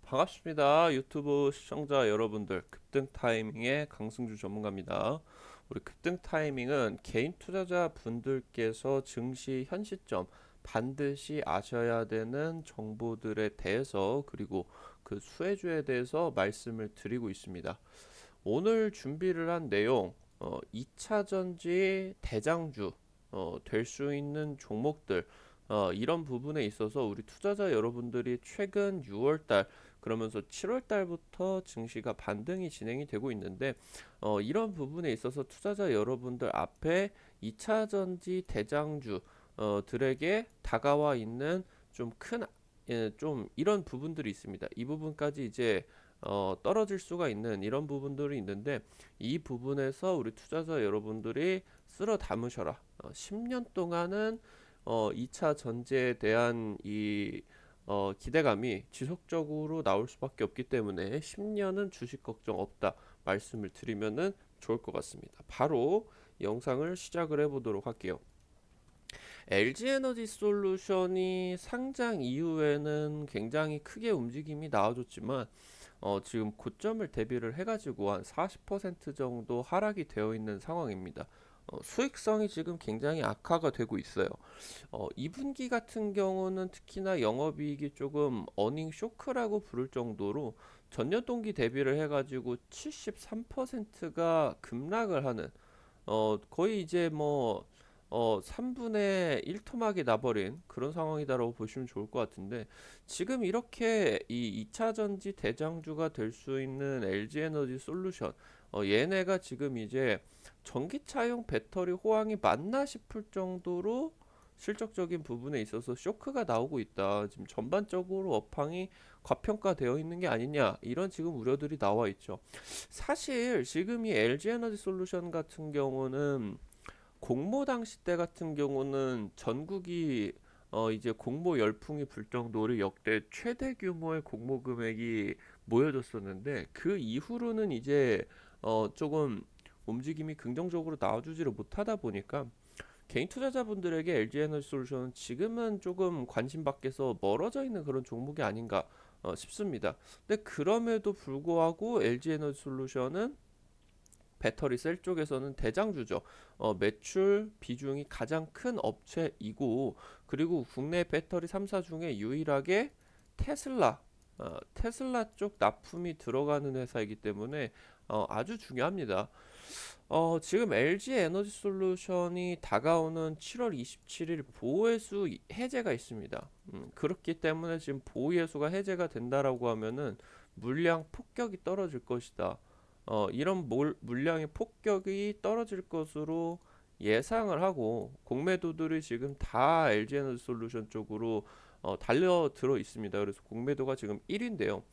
반갑습니다. 유튜브 시청자 여러분들, 급등 타이밍의 강승주 전문가입니다. 우리 급등 타이밍은 개인 투자자 분들께서 증시 현 시점 반드시 아셔야 되는 정보들에 대해서, 그리고 그 수혜주에 대해서 말씀을 드리고 있습니다. 오늘 준비를 한 내용, 2차 전지 대장주 될 수 있는 종목들, 이런 부분에 있어서 우리 투자자 여러분들이 최근 6월달 그러면서 7월달부터 증시가 반등이 진행이 되고 있는데, 이런 부분에 있어서 투자자 여러분들 앞에 2차 전지 대장주 들에게 다가와 있는 좀 큰, 좀 이런 부분들이 있습니다. 이 부분까지 이제 떨어질 수가 있는 이런 부분들이 있는데, 이 부분에서 우리 투자자 여러분들이 쓸어 담으셔라. 10년 동안은 2차 전지에 대한 이 기대감이 지속적으로 나올 수밖에 없기 때문에 10년은 주식 걱정 없다 말씀을 드리면은 좋을 것 같습니다. 바로 영상을 시작을 해보도록 할게요. LG에너지솔루션이 상장 이후에는 굉장히 크게 움직임이 나와줬지만, 지금 고점을 대비를 해가지고 한 40% 정도 하락이 되어 있는 상황입니다. 수익성이 지금 굉장히 악화가 되고 있어요. 2분기 같은 경우는 특히나 영업이익이 조금 어닝 쇼크라고 부를 정도로 전년 동기 대비를 해가지고 73%가 급락을 하는, 거의 이제 뭐 3분의 1 토막이 나버린 그런 상황이다라고 보시면 좋을 것 같은데, 지금 이렇게 이 2차 전지 대장주가 될 수 있는 LG 에너지 솔루션, 얘네가 지금 이제 전기차용 배터리 호황이 맞나 싶을 정도로 실적적인 부분에 있어서 쇼크가 나오고 있다. 지금 전반적으로 업황이 과평가되어 있는 게 아니냐, 이런 지금 우려들이 나와 있죠. 사실 지금 이 LG 에너지 솔루션 같은 경우는 공모 당시 때 같은 경우는 전국이 이제 공모 열풍이 불 정도로 역대 최대 규모의 공모 금액이 모여졌었는데, 그 이후로는 이제 조금 움직임이 긍정적으로 나와주지를 못하다 보니까 개인 투자자분들에게 LG 에너지 솔루션은 지금은 조금 관심 밖에서 멀어져 있는 그런 종목이 아닌가 싶습니다. 근데 그럼에도 불구하고 LG 에너지 솔루션은 배터리 셀 쪽에서는 대장주죠. 매출 비중이 가장 큰 업체이고, 그리고 국내 배터리 3사 중에 유일하게 테슬라, 테슬라 쪽 납품이 들어가는 회사이기 때문에 아주 중요합니다. 지금 LG 에너지 솔루션이 다가오는 7월 27일 보호해수 해제가 있습니다. 그렇기 때문에 지금 보호해수가 해제가 된다라고 하면은 물량 폭격이 떨어질 것이다. 이런 물량의 폭격이 떨어질 것으로 예상을 하고, 공매도들이 지금 다 LG에너지 솔루션 쪽으로 달려들어 있습니다. 그래서 공매도가 지금 1위인데요.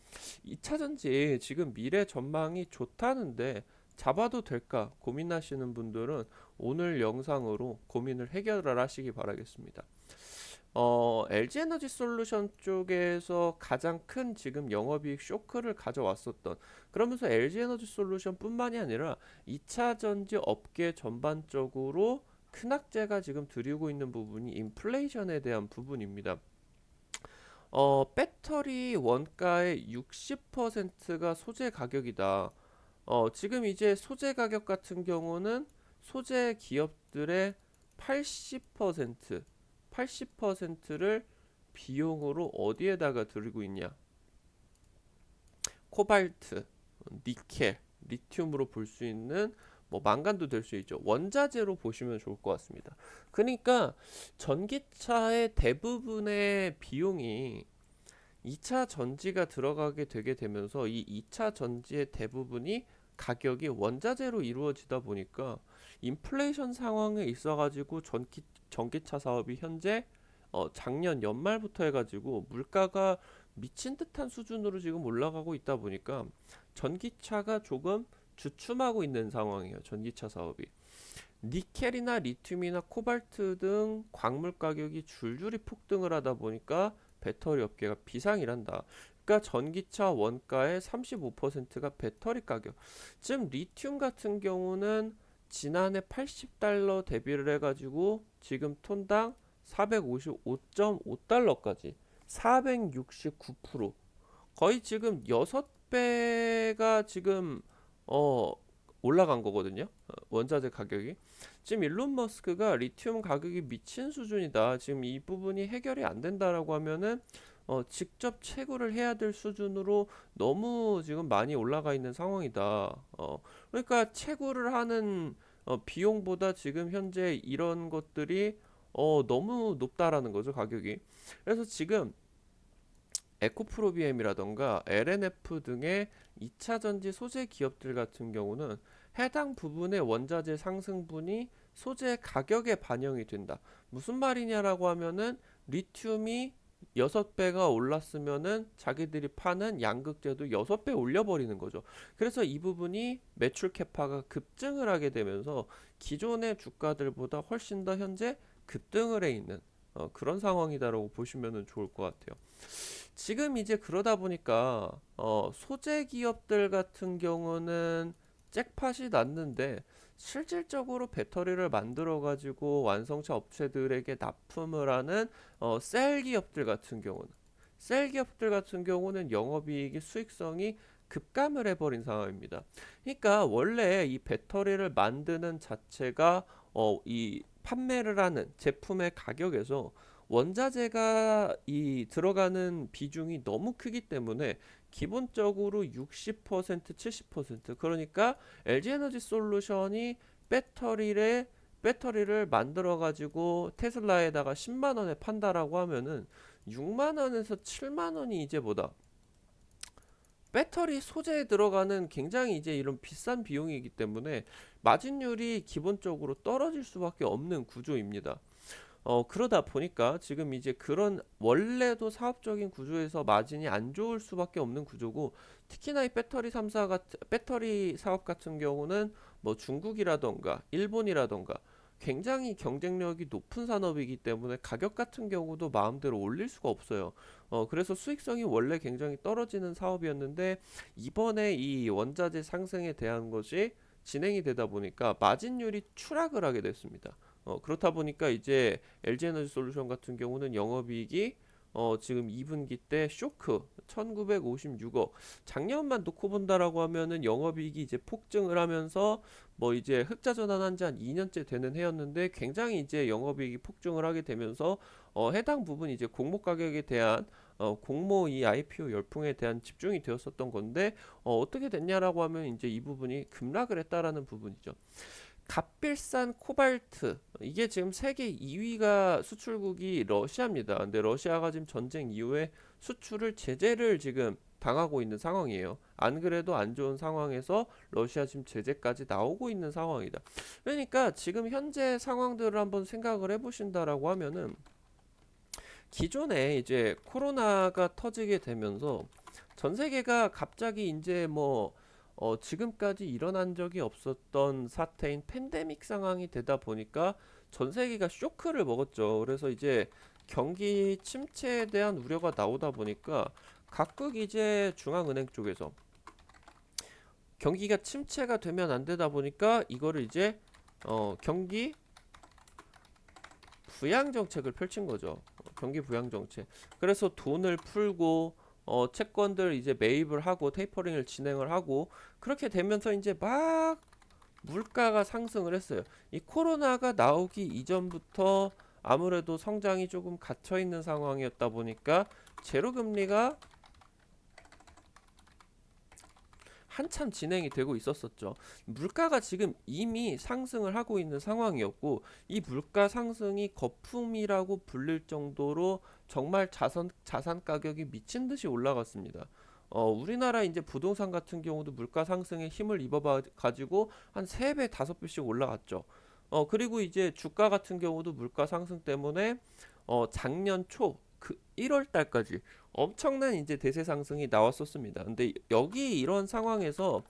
2차 전지 지금 미래 전망이 좋다는데 잡아도 될까 고민하시는 분들은 오늘 영상으로 고민을 해결을 하시기 바라겠습니다. LG 에너지 솔루션 쪽에서 가장 큰 지금 영업이익 쇼크를 가져왔었던, 그러면서 LG 에너지 솔루션 뿐만이 아니라 2차 전지 업계 전반적으로 큰 악재가 지금 들이고 있는 부분이 인플레이션에 대한 부분입니다. 배터리 원가의 60%가 소재 가격이다. 지금 이제 소재 가격 같은 경우는 소재 기업들의 80%, 80%를 비용으로 어디에다가 들이고 있냐? 코발트, 니켈, 리튬으로 볼 수 있는, 뭐 망간도 될 수 있죠. 원자재로 보시면 좋을 것 같습니다. 그러니까 전기차의 대부분의 비용이 2차 전지가 들어가게 되게 되면서, 이 2차 전지의 대부분이 가격이 원자재로 이루어지다 보니까 인플레이션 상황에 있어가지고 전기차 사업이 현재 작년 연말부터 해가지고 물가가 미친 듯한 수준으로 지금 올라가고 있다 보니까 전기차가 조금 주춤하고 있는 상황이에요. 전기차 사업이. 니켈이나 리튬이나 코발트 등 광물 가격이 줄줄이 폭등을 하다 보니까 배터리 업계가 비상이란다. 그러니까 전기차 원가의 35%가 배터리 가격. 지금 리튬 같은 경우는 지난해 80달러 대비를 해가지고 지금 톤당 455.5달러까지 469%. 거의 지금 6배가 지금 어 올라간 거거든요. 원자재 가격이. 지금 일론 머스크가 리튬 가격이 미친 수준이다. 지금 이 부분이 해결이 안 된다라고 하면은 직접 채굴을 해야 될 수준으로 너무 지금 많이 올라가 있는 상황이다. 그러니까 채굴을 하는 비용보다 지금 현재 이런 것들이 너무 높다라는 거죠, 가격이. 그래서 지금 에코프로비엠이라던가 LNF 등의 2차 전지 소재 기업들 같은 경우는 해당 부분의 원자재 상승분이 소재 가격에 반영이 된다. 무슨 말이냐라고 하면은 리튬이 6배가 올랐으면은 자기들이 파는 양극재도 6배 올려버리는 거죠. 그래서 이 부분이 매출 캐파가 급증을 하게 되면서 기존의 주가들보다 훨씬 더 현재 급등을 해 있는 그런 상황이다라고 보시면 좋을 것 같아요. 지금 이제 그러다 보니까 소재 기업들 같은 경우는 잭팟이 났는데 실질적으로 배터리를 만들어 가지고 완성차 업체들에게 납품을 하는 셀 기업들 같은 경우는 영업이익이 수익성이 급감을 해버린 상황입니다. 그러니까 원래 이 배터리를 만드는 자체가 이 판매를 하는 제품의 가격에서 원자재가 이 들어가는 비중이 너무 크기 때문에 기본적으로 60%, 70% 그러니까 LG에너지 솔루션이 배터리를 만들어 가지고 테슬라에다가 10만 원에 판다라고 하면은 6만 원에서 7만 원이 이제 뭐다? 배터리 소재에 들어가는 굉장히 이제 이런 비싼 비용이기 때문에 마진율이 기본적으로 떨어질 수밖에 없는 구조입니다. 그러다 보니까 지금 이제 그런 원래도 사업적인 구조에서 마진이 안 좋을 수밖에 없는 구조고, 특히나 이 배터리 사업 같은 경우는 뭐 중국이라던가 일본이라던가 굉장히 경쟁력이 높은 산업이기 때문에 가격 같은 경우도 마음대로 올릴 수가 없어요. 그래서 수익성이 원래 굉장히 떨어지는 사업이었는데 이번에 이 원자재 상승에 대한 것이 진행이 되다 보니까 마진율이 추락을 하게 됐습니다. 그렇다 보니까 이제 LG에너지 솔루션 같은 경우는 영업이익이 지금 2분기 때 쇼크 1956억, 작년만 놓고 본다라고 하면은 영업이익이 이제 폭증을 하면서 뭐 이제 흑자 전환한 지 한 2년째 되는 해였는데 굉장히 이제 영업이익이 폭증을 하게 되면서 해당 부분 이제 공모 가격에 대한 공모 이 IPO 열풍에 대한 집중이 되었었던 건데 어떻게 됐냐라고 하면 이제 이 부분이 급락을 했다라는 부분이죠. 값비싼 코발트, 이게 지금 세계 2위가 수출국이 러시아입니다. 근데 러시아가 지금 전쟁 이후에 수출을 제재를 지금 당하고 있는 상황이에요. 안 그래도 안 좋은 상황에서 러시아 지금 제재까지 나오고 있는 상황이다. 그러니까 지금 현재 상황들을 한번 생각을 해보신다라고 하면은 기존에 이제 코로나가 터지게 되면서 전 세계가 갑자기 이제 뭐 지금까지 일어난 적이 없었던 사태인 팬데믹 상황이 되다 보니까 전 세계가 쇼크를 먹었죠. 그래서 이제 경기 침체에 대한 우려가 나오다 보니까 각국 이제 중앙은행 쪽에서 경기가 침체가 되면 안 되다 보니까 이거를 이제 경기 부양 정책을 펼친 거죠. 경기 부양 정책. 그래서 돈을 풀고 채권들 이제 매입을 하고 테이퍼링을 진행을 하고 그렇게 되면서 이제 막 물가가 상승을 했어요. 이 코로나가 나오기 이전부터 아무래도 성장이 조금 갇혀 있는 상황이었다 보니까 제로 금리가 한참 진행이 되고 있었었죠. 물가가 지금 이미 상승을 하고 있는 상황이었고, 이 물가 상승이 거품이라고 불릴 정도로 정말 자산 가격이 미친 듯이 올라갔습니다. 우리나라 이제 부동산 같은 경우도 물가 상승에 힘을 입어 가지고 한 3배, 5배씩 올라갔죠. 그리고 이제 주가 같은 경우도 물가 상승 때문에 작년 초 그 1월 달까지 엄청난 이제 대세 상승이 나왔었습니다. 근데 여기 이런 상황에서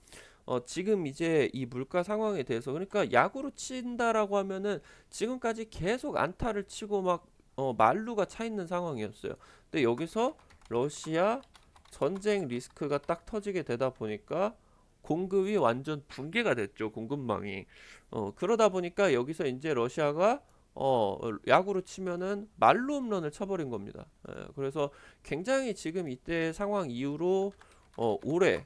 지금 이제 이 물가 상황에 대해서, 그러니까 야구로 친다라고 하면은 지금까지 계속 안타를 치고 막 만루가 차 있는 상황이었어요. 근데 여기서 러시아 전쟁 리스크가 딱 터지게 되다 보니까 공급이 완전 붕괴가 됐죠. 공급망이. 그러다 보니까 여기서 이제 러시아가 야구로 치면은 말로 홈런을 쳐버린 겁니다. 그래서 굉장히 지금 이때 상황 이후로 올해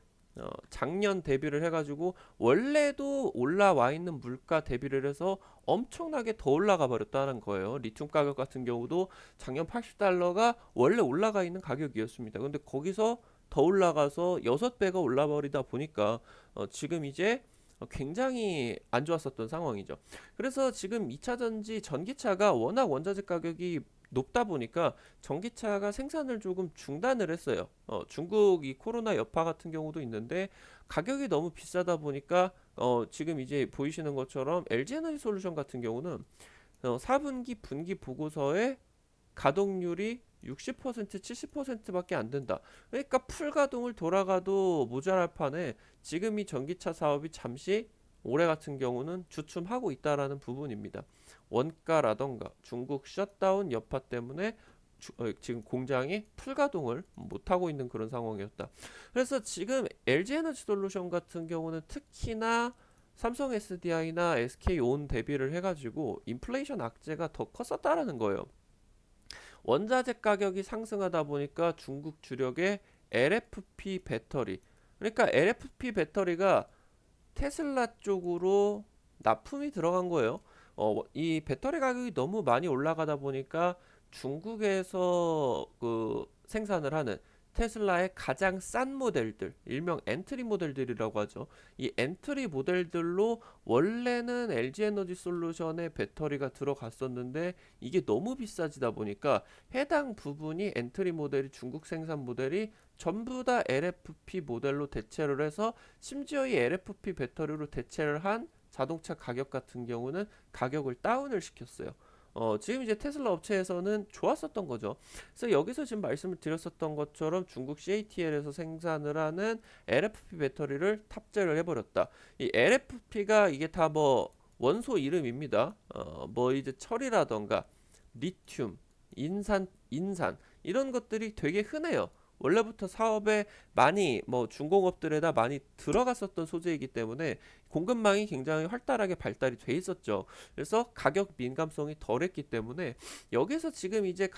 작년 대비를 해가지고 원래도 올라와 있는 물가 대비를 해서 엄청나게 더 올라가 버렸다는 거예요. 리튬 가격 같은 경우도 작년 80달러가 원래 올라가 있는 가격이었습니다. 근데 거기서 더 올라가서 6배가 올라버리다 보니까 지금 이제 굉장히 안 좋았었던 상황이죠. 그래서 지금 2차 전지 전기차가 워낙 원자재 가격이 높다 보니까 전기차가 생산을 조금 중단을 했어요. 중국 이 코로나 여파 같은 경우도 있는데 가격이 너무 비싸다 보니까 지금 이제 보이시는 것처럼 LG에너지 솔루션 같은 경우는 4분기 분기 보고서에 가동률이 60% 70%밖에 안 된다. 그러니까 풀 가동을 돌아가도 모자랄 판에 지금 이 전기차 사업이 잠시 올해 같은 경우는 주춤하고 있다라는 부분입니다. 원가라던가 중국 셧다운 여파 때문에 지금 공장이 풀 가동을 못하고 있는 그런 상황이었다. 그래서 지금 LG에너지 솔루션 같은 경우는 특히나 삼성 SDI나 SK온 대비를 해가지고 인플레이션 악재가 더 컸었다라는 거예요. 원자재 가격이 상승하다 보니까 중국 주력의 LFP 배터리, 그러니까 LFP 배터리가 테슬라 쪽으로 납품이 들어간 거예요. 이 배터리 가격이 너무 많이 올라가다 보니까 중국에서 그 생산을 하는 테슬라의 가장 싼 모델들, 일명 엔트리 모델들이라고 하죠. 이 엔트리 모델들로 원래는 LG 에너지 솔루션의 배터리가 들어갔었는데 이게 너무 비싸지다 보니까 해당 부분이 엔트리 모델이 중국 생산 모델이 전부 다 LFP 모델로 대체를 해서 심지어 이 LFP 배터리로 대체를 한 자동차 가격 같은 경우는 가격을 다운을 시켰어요. 지금 이제 테슬라 업체에서는 좋았었던 거죠. 그래서 여기서 지금 말씀을 드렸었던 것처럼 중국 CATL에서 생산을 하는 LFP 배터리를 탑재를 해버렸다. 이 LFP가 이게 다 뭐 원소 이름입니다. 뭐 이제 철이라던가 리튬, 인산 이런 것들이 되게 흔해요. 원래부터 사업에 많이 뭐 중공업들에다 많이 들어갔었던 소재이기 때문에 공급망이 굉장히 활달하게 발달이 돼 있었죠. 그래서 가격 민감성이 덜했기 때문에 여기서 지금 이제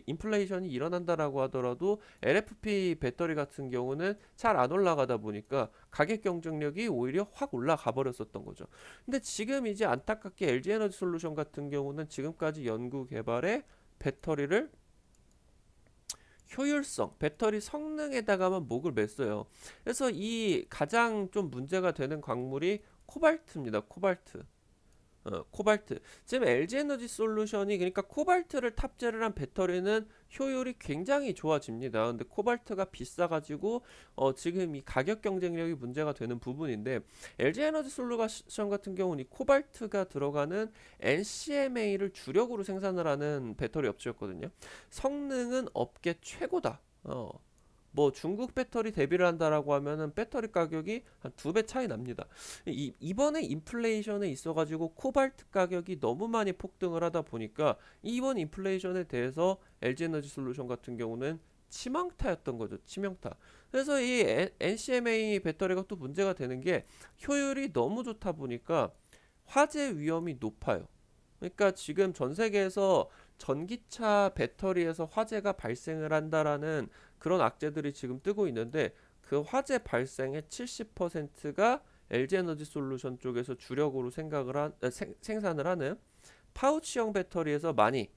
인플레이션이 일어난다라고 하더라도 LFP 배터리 같은 경우는 잘 안 올라가다 보니까 가격 경쟁력이 오히려 확 올라가 버렸었던 거죠. 근데 지금 이제 안타깝게 LG 에너지 솔루션 같은 경우는 지금까지 연구 개발에 배터리를 효율성, 배터리 성능에다가만 목을 맸어요. 그래서 이 가장 좀 문제가 되는 광물이 코발트입니다. 코발트. 코발트. 지금 LG에너지 솔루션이 그러니까 코발트를 탑재를 한 배터리는 효율이 굉장히 좋아집니다. 근데 코발트가 비싸가지고 지금 이 가격 경쟁력이 문제가 되는 부분인데 LG에너지 솔루션 같은 경우는 이 코발트가 들어가는 NCMA를 주력으로 생산을 하는 배터리 업체였거든요. 성능은 업계 최고다. 뭐 중국 배터리 대비를 한다라고 하면은 배터리 가격이 한 2배 차이 납니다. 이번에 인플레이션에 있어가지고 코발트 가격이 너무 많이 폭등을 하다 보니까 이번 인플레이션에 대해서 LG에너지 솔루션 같은 경우는 치명타였던 거죠. 치명타. 그래서 이 NCMA 배터리가 또 문제가 되는 게 효율이 너무 좋다 보니까 화재 위험이 높아요. 그러니까 지금 전 세계에서 전기차 배터리에서 화재가 발생을 한다라는 그런 악재들이 지금 뜨고 있는데 그 화재 발생의 70%가 LG에너지 솔루션 쪽에서 주력으로 생산을 하는 파우치형 배터리에서 많이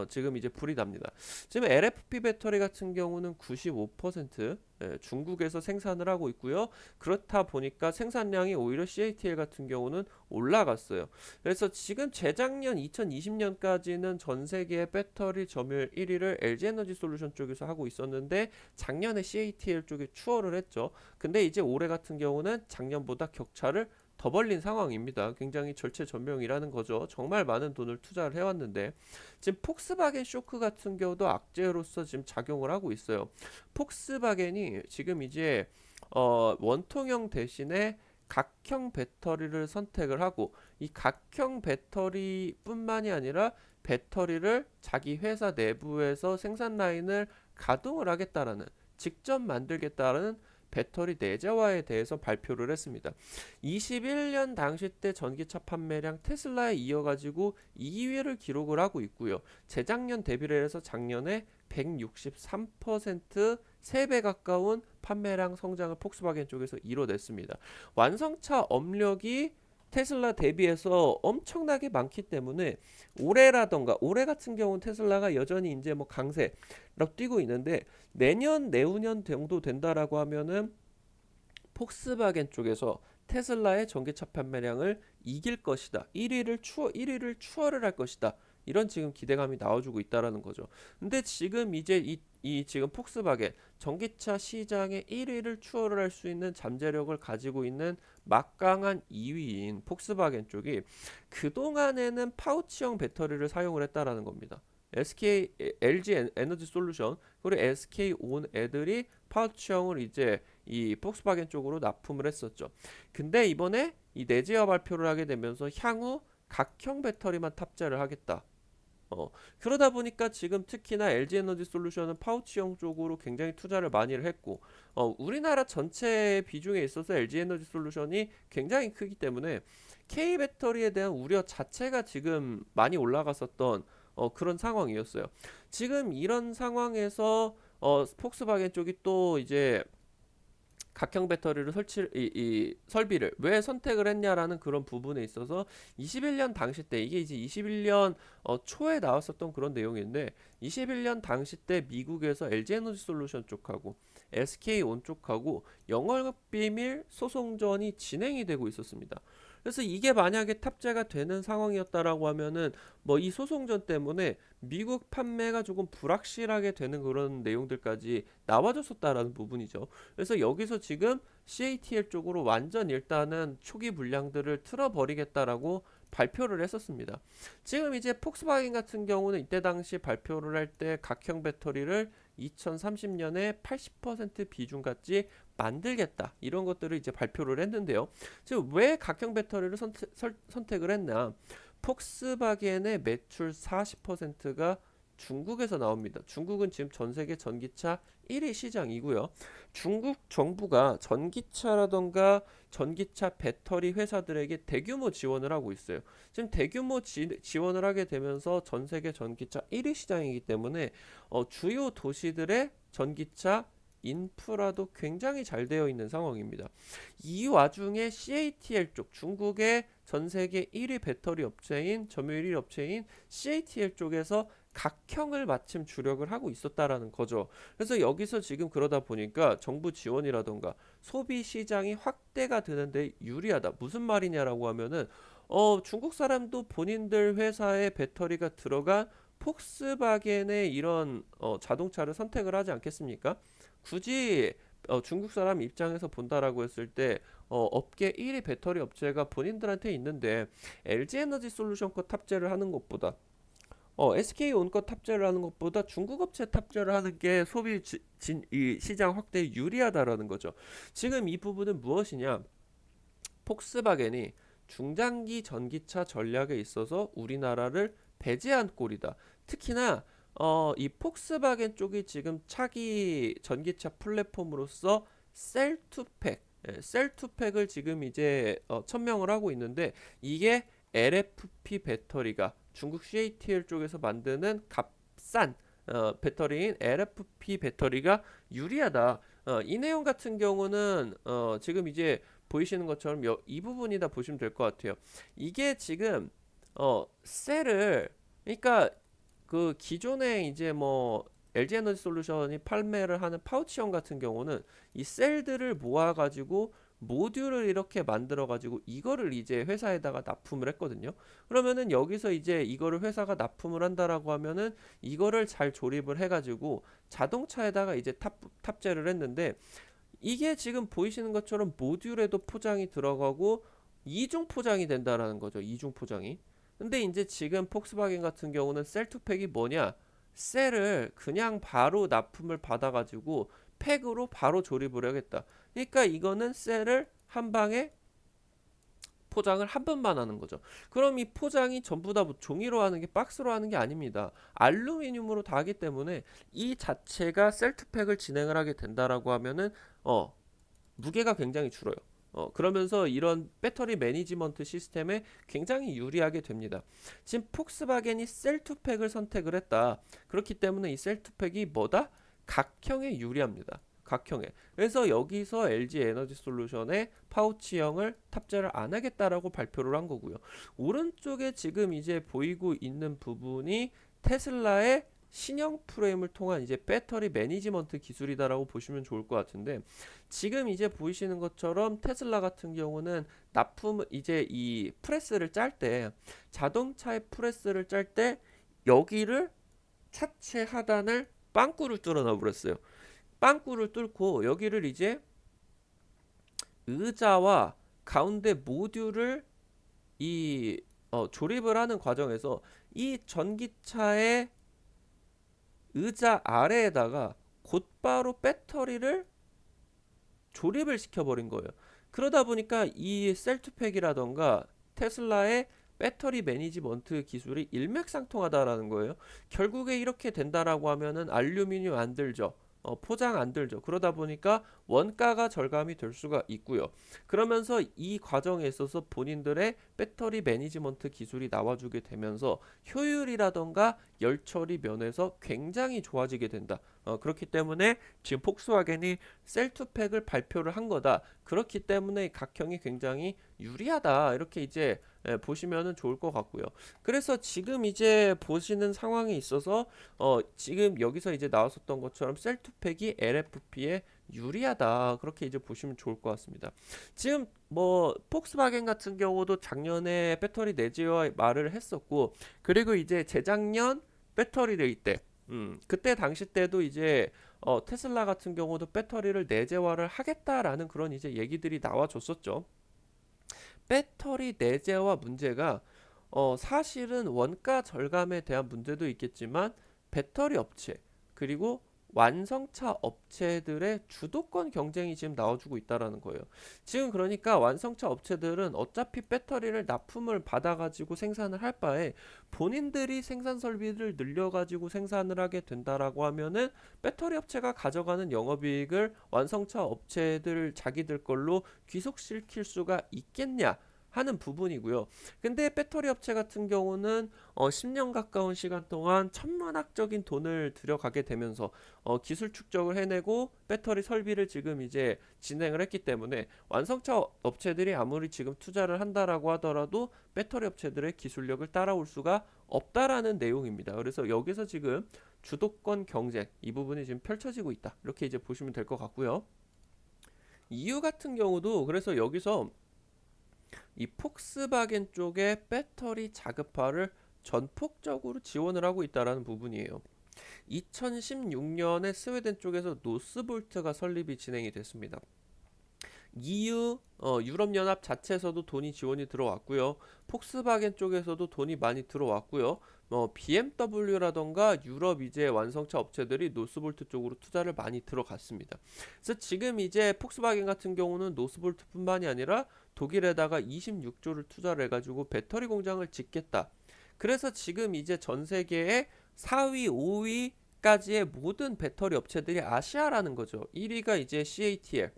지금 이제 불이 납니다. 지금 LFP 배터리 같은 경우는 95% 중국에서 생산을 하고 있고요. 그렇다 보니까 생산량이 오히려 CATL 같은 경우는 올라갔어요. 그래서 지금 재작년 2020년까지는 전 세계의 배터리 점유율 1위를 LG에너지 솔루션 쪽에서 하고 있었는데 작년에 CATL 쪽에 추월을 했죠. 근데 이제 올해 같은 경우는 작년보다 격차를 더 벌린 상황입니다. 굉장히 절체절명이라는 거죠. 정말 많은 돈을 투자를 해왔는데 지금 폭스바겐 쇼크 같은 경우도 악재로서 지금 작용을 하고 있어요. 폭스바겐이 지금 이제 원통형 대신에 각형 배터리를 선택을 하고 이 각형 배터리뿐만이 아니라 배터리를 자기 회사 내부에서 생산 라인을 가동을 하겠다라는 직접 만들겠다라는 배터리 내재화에 대해서 발표를 했습니다. 21년 당시 때 전기차 판매량 테슬라에 이어가지고 2위를 기록을 하고 있고요. 재작년 대비를 해서 작년에 163% 3배 가까운 판매량 성장을 폭스바겐 쪽에서 이뤄냈습니다. 완성차 업력이 테슬라 대비해서 엄청나게 많기 때문에 올해 같은 경우는 테슬라가 여전히 이제 뭐 강세로 뛰고 있는데 내년 내후년 정도 된다라고 하면은 폭스바겐 쪽에서 테슬라의 전기차 판매량을 이길 것이다. 1위를 추월을 할 것이다. 이런 지금 기대감이 나와주고 있다라는 거죠. 근데 지금 이제 이 지금 폭스바겐 전기차 시장의 1위를 추월을 할 수 있는 잠재력을 가지고 있는 막강한 2위인 폭스바겐 쪽이 그동안에는 파우치형 배터리를 사용을 했다라는 겁니다. LG 에너지 솔루션 그리고 SK 온 애들이 파우치형을 이제 이 폭스바겐 쪽으로 납품을 했었죠. 근데 이번에 이 내재화 발표를 하게 되면서 향후 각형 배터리만 탑재를 하겠다. 그러다 보니까 지금 특히나 LG 에너지 솔루션은 파우치형 쪽으로 굉장히 투자를 많이 했고, 우리나라 전체 비중에 있어서 LG 에너지 솔루션이 굉장히 크기 때문에 K 배터리에 대한 우려 자체가 지금 많이 올라갔었던 그런 상황이었어요. 지금 이런 상황에서 폭스바겐 쪽이 또 이제 각형 배터리를 이 설비를 왜 선택을 했냐라는 그런 부분에 있어서 21년 당시 때 이게 이제 21년 초에 나왔었던 그런 내용인데 21년 당시 때 미국에서 LG 에너지 솔루션 쪽하고 SK 온 쪽하고 영업 비밀 소송전이 진행이 되고 있었습니다. 그래서 이게 만약에 탑재가 되는 상황이었다라고 하면은 뭐 이 소송전 때문에 미국 판매가 조금 불확실하게 되는 그런 내용들까지 나와줬었다라는 부분이죠. 그래서 여기서 지금 CATL 쪽으로 완전 일단은 초기 물량들을 틀어버리겠다라고 발표를 했었습니다. 지금 이제 폭스바겐 같은 경우는 이때 당시 발표를 할 때 각형 배터리를 2030년에 80% 비중같이 만들겠다 이런 것들을 이제 발표를 했는데요. 지금 왜 각형 배터리를 선택을 했나? 폭스바겐의 매출 40%가 중국에서 나옵니다. 중국은 지금 전 세계 전기차 1위 시장이고요. 중국 정부가 전기차라던가 전기차 배터리 회사들에게 대규모 지원을 하고 있어요. 지금 대규모 지원을 하게 되면서 전 세계 전기차 1위 시장이기 때문에 주요 도시들의 전기차 인프라도 굉장히 잘 되어 있는 상황입니다. 이 와중에 CATL 쪽 중국의 전 세계 1위 배터리 업체인 점유율 1위 업체인 CATL 쪽에서 각형을 마침 주력을 하고 있었다라는 거죠. 그래서 여기서 지금 그러다 보니까 정부 지원이라던가 소비 시장이 확대가 되는데 유리하다. 무슨 말이냐라고 하면은 중국 사람도 본인들 회사의 배터리가 들어간 폭스바겐의 이런 자동차를 선택을 하지 않겠습니까? 굳이 중국 사람 입장에서 본다라고 했을 때 업계 1위 배터리 업체가 본인들한테 있는데 LG 에너지 솔루션 거 탑재를 하는 것보다 SK 온거 탑재를 하는 것보다 중국 업체 탑재를 하는 게 이 시장 확대에 유리하다라는 거죠. 지금 이 부분은 무엇이냐? 폭스바겐이 중장기 전기차 전략에 있어서 우리나라를 배제한 꼴이다. 특히나 이 폭스바겐 쪽이 지금 차기 전기차 플랫폼으로서 셀투팩, 셀투팩을 지금 이제 천명을 하고 있는데 이게 LFP 배터리가 중국 CATL 쪽에서 만드는 값싼 배터리인 LFP 배터리가 유리하다. 이 내용 같은 경우는 지금 이제 보이시는 것처럼 이 부분이다 보시면 될 것 같아요. 이게 지금 셀을 그러니까 그 기존에 이제 뭐 LG 에너지 솔루션이 판매를 하는 파우치형 같은 경우는 이 셀들을 모아가지고 모듈을 이렇게 만들어가지고 이거를 이제 회사에다가 납품을 했거든요. 그러면은 여기서 이제 이거를 회사가 납품을 한다라고 하면은 이거를 잘 조립을 해가지고 자동차에다가 이제 탑재를 했는데 이게 지금 보이시는 것처럼 모듈에도 포장이 들어가고 이중 포장이 된다라는 거죠. 이중 포장이. 근데 이제 지금 폭스바겐 같은 경우는 셀투팩이 뭐냐? 셀을 그냥 바로 납품을 받아가지고 팩으로 바로 조립을 하겠다. 그러니까 이거는 셀을 한 방에 포장을 한 번만 하는 거죠. 그럼 이 포장이 전부 다 뭐 종이로 하는 게 박스로 하는 게 아닙니다. 알루미늄으로 다 하기 때문에 이 자체가 셀투팩을 진행을 하게 된다라고 하면은 무게가 굉장히 줄어요. 그러면서 이런 배터리 매니지먼트 시스템에 굉장히 유리하게 됩니다. 지금 폭스바겐이 셀2팩을 선택을 했다. 그렇기 때문에 이 셀2팩이 뭐다? 각형에 유리합니다. 각형에. 그래서 여기서 LG 에너지 솔루션의 파우치형을 탑재를 안 하겠다라고 발표를 한 거고요. 오른쪽에 지금 이제 보이고 있는 부분이 테슬라의 신형 프레임을 통한 이제 배터리 매니지먼트 기술이다라고 보시면 좋을 것 같은데, 지금 이제 보이시는 것처럼 테슬라 같은 경우는 납품 이제 이 프레스를 짤 때, 자동차의 프레스를 짤 때 여기를 차체 하단을 빵꾸를 뚫어 놔 버렸어요. 빵꾸를 뚫고 여기를 이제 의자와 가운데 모듈을 이 조립을 하는 과정에서 이 전기차의 의자 아래에다가 곧바로 배터리를 조립을 시켜버린 거예요. 그러다 보니까 이 셀투팩이라던가 테슬라의 배터리 매니지먼트 기술이 일맥상통하다라는 거예요. 결국에 이렇게 된다라고 하면은 알루미늄 안 들죠. 포장 안 들죠. 그러다 보니까 원가가 절감이 될 수가 있고요. 그러면서 이 과정에 있어서 본인들의 배터리 매니지먼트 기술이 나와주게 되면서 효율이라던가 열 처리 면에서 굉장히 좋아지게 된다. 그렇기 때문에 지금 폭스와겐이 셀2팩을 발표를 한 거다. 그렇기 때문에 각형이 굉장히 유리하다. 이렇게 이제 보시면은 좋을 것 같고요. 그래서 지금 이제 보시는 상황에 있어서 지금 여기서 이제 나왔었던 것처럼 셀2팩이 LFP에 유리하다. 그렇게 이제 보시면 좋을 것 같습니다. 지금 뭐 폭스바겐 같은 경우도 작년에 배터리 내재화 말을 했었고, 그리고 이제 재작년 배터리 데이 때 그때 당시 때도 이제 테슬라 같은 경우도 배터리를 내재화를 하겠다라는 그런 이제 얘기들이 나와줬었죠. 배터리 내재화 문제가 사실은 원가 절감에 대한 문제도 있겠지만 배터리 업체 그리고 완성차 업체들의 주도권 경쟁이 지금 나와주고 있다라는 거예요. 지금 그러니까 완성차 업체들은 어차피 배터리를 납품을 받아가지고 생산을 할 바에 본인들이 생산 설비를 늘려가지고 생산을 하게 된다라고 하면은 배터리 업체가 가져가는 영업이익을 완성차 업체들 자기들 걸로 귀속시킬 수가 있겠냐 하는 부분이고요. 근데 배터리 업체 같은 경우는 10년 가까운 시간 동안 천문학적인 돈을 들여가게 되면서 기술 축적을 해내고 배터리 설비를 지금 이제 진행을 했기 때문에 완성차 업체들이 아무리 지금 투자를 한다라고 하더라도 배터리 업체들의 기술력을 따라올 수가 없다라는 내용입니다. 그래서 여기서 지금 주도권 경쟁 이 부분이 지금 펼쳐지고 있다. 이렇게 이제 보시면 될 것 같고요. EU 같은 경우도 그래서 여기서 이 폭스바겐 쪽의 배터리 자급화를 전폭적으로 지원을 하고 있다라는 부분이에요. 2016년에 스웨덴 쪽에서 노스볼트가 설립이 진행이 됐습니다. EU 유럽연합 자체에서도 돈이 지원이 들어왔고요. 폭스바겐 쪽에서도 돈이 많이 들어왔고요. BMW라던가 유럽 이제 완성차 업체들이 노스볼트 쪽으로 투자를 많이 들어갔습니다. 그래서 지금 이제 폭스바겐 같은 경우는 노스볼트뿐만이 아니라 독일에다가 26조를 투자를 해가지고 배터리 공장을 짓겠다. 그래서 지금 이제 전 세계의 4위, 5위까지의 모든 배터리 업체들이 아시아라는 거죠. 1위가 이제 CATL,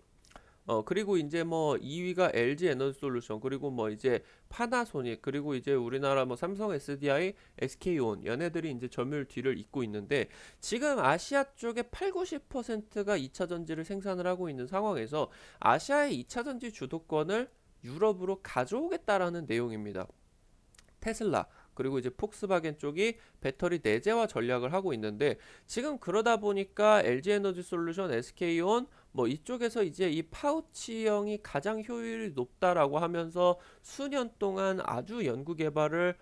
그리고 이제 뭐 2위가 LG 에너지 솔루션, 그리고 뭐 이제 파나소닉, 그리고 이제 우리나라 뭐 삼성 SDI, SK온 얘네들이 이제 점유율 뒤를 잇고 있는데, 지금 아시아 쪽에 8, 90%가 2차 전지를 생산을 하고 있는 상황에서 아시아의 2차 전지 주도권을 유럽으로 가져오겠다라는 내용입니다. 테슬라 그리고 이제 폭스바겐 쪽이 배터리 내재화 전략을 하고 있는데, 지금 그러다 보니까 LG 에너지 솔루션, SK온 뭐 이쪽에서 이제 이 파우치형이 가장 효율이 높다라고 하면서 수년 동안 아주 연구 개발을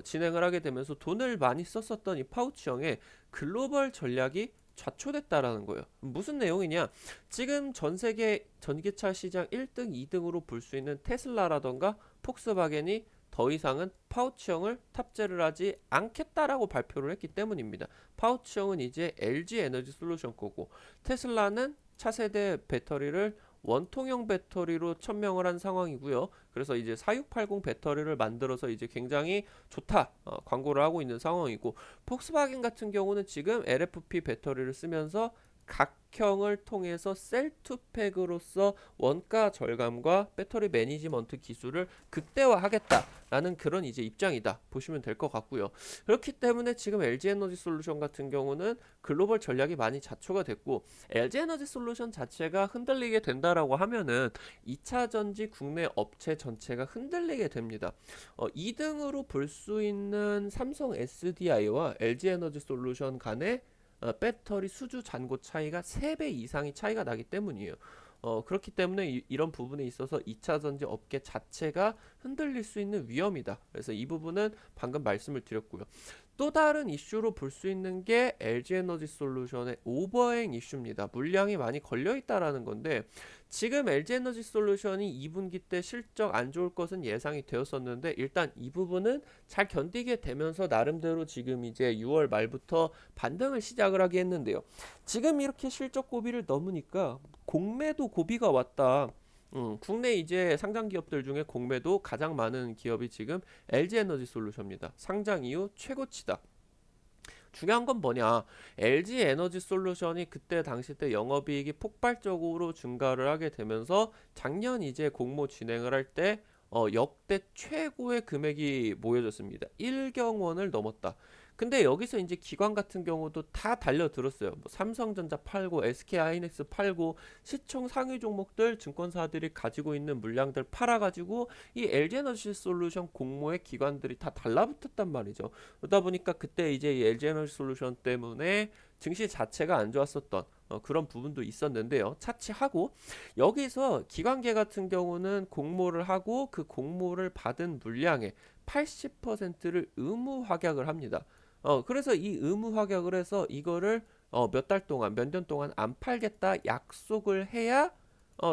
진행을 하게 되면서 돈을 많이 썼었던 이 파우치형의 글로벌 전략이 좌초됐다라는 거예요. 무슨 내용이냐? 지금 전 세계 전기차 시장 1등, 2등으로 볼 수 있는 테슬라라던가 폭스바겐이 더 이상은 파우치형을 탑재를 하지 않겠다라고 발표를 했기 때문입니다. 파우치형은 이제 LG 에너지 솔루션 거고, 테슬라는 차세대 배터리를 원통형 배터리로 천명을 한 상황이고요. 그래서 이제 4680 배터리를 만들어서 이제 굉장히 좋다 광고를 하고 있는 상황이고, 폭스바겐 같은 경우는 지금 LFP 배터리를 쓰면서 각형을 통해서 셀투팩으로서 원가 절감과 배터리 매니지먼트 기술을 극대화하겠다라는 그런 이제 입장이다 보시면 될 것 같고요. 그렇기 때문에 지금 LG 에너지 솔루션 같은 경우는 글로벌 전략이 많이 자초가 됐고, LG 에너지 솔루션 자체가 흔들리게 된다라고 하면은 2차 전지 국내 업체 전체가 흔들리게 됩니다. 2등으로 볼 수 있는 삼성 SDI와 LG 에너지 솔루션 간의 배터리 수주 잔고 차이가 3배 이상이 차이가 나기 때문이에요. 그렇기 때문에 이런 부분에 있어서 2차 전지 업계 자체가 흔들릴 수 있는 위험이다. 그래서 이 부분은 방금 말씀을 드렸고요. 또 다른 이슈로 볼 수 있는 게 LG 에너지 솔루션의 오버행 이슈입니다. 물량이 많이 걸려 있다라는 건데, 지금 LG 에너지 솔루션이 2분기 때 실적 안 좋을 것은 예상이 되었었는데, 일단 이 부분은 잘 견디게 되면서 나름대로 지금 이제 6월 말부터 반등을 시작을 하게 했는데요. 지금 이렇게 실적 고비를 넘으니까 공매도 고비가 왔다. 국내 이제 상장 기업들 중에 공매도 가장 많은 기업이 지금 LG 에너지 솔루션입니다. 상장 이후 최고치다. 중요한 건 뭐냐? LG 에너지 솔루션이 그때 당시 때 영업이익이 폭발적으로 증가를 하게 되면서 작년 이제 공모 진행을 할 때 역대 최고의 금액이 모여졌습니다. 1경 원을 넘었다. 근데 여기서 이제 기관 같은 경우도 다 달려들었어요. 뭐 삼성전자 팔고 SK 하이닉스 팔고 시총 상위 종목들 증권사들이 가지고 있는 물량들 팔아가지고 이 LG 에너지 솔루션 공모의 기관들이 다 달라붙었단 말이죠. 그러다 보니까 그때 이제 이 LG 에너지 솔루션 때문에 증시 자체가 안 좋았었던 그런 부분도 있었는데요. 차치하고 여기서 기관계 같은 경우는 공모를 하고 그 공모를 받은 물량의 80%를 의무 확약을 합니다. 그래서 이 의무 확약을 해서 이거를 몇 달 동안, 몇 년 동안 안 팔겠다 약속을 해야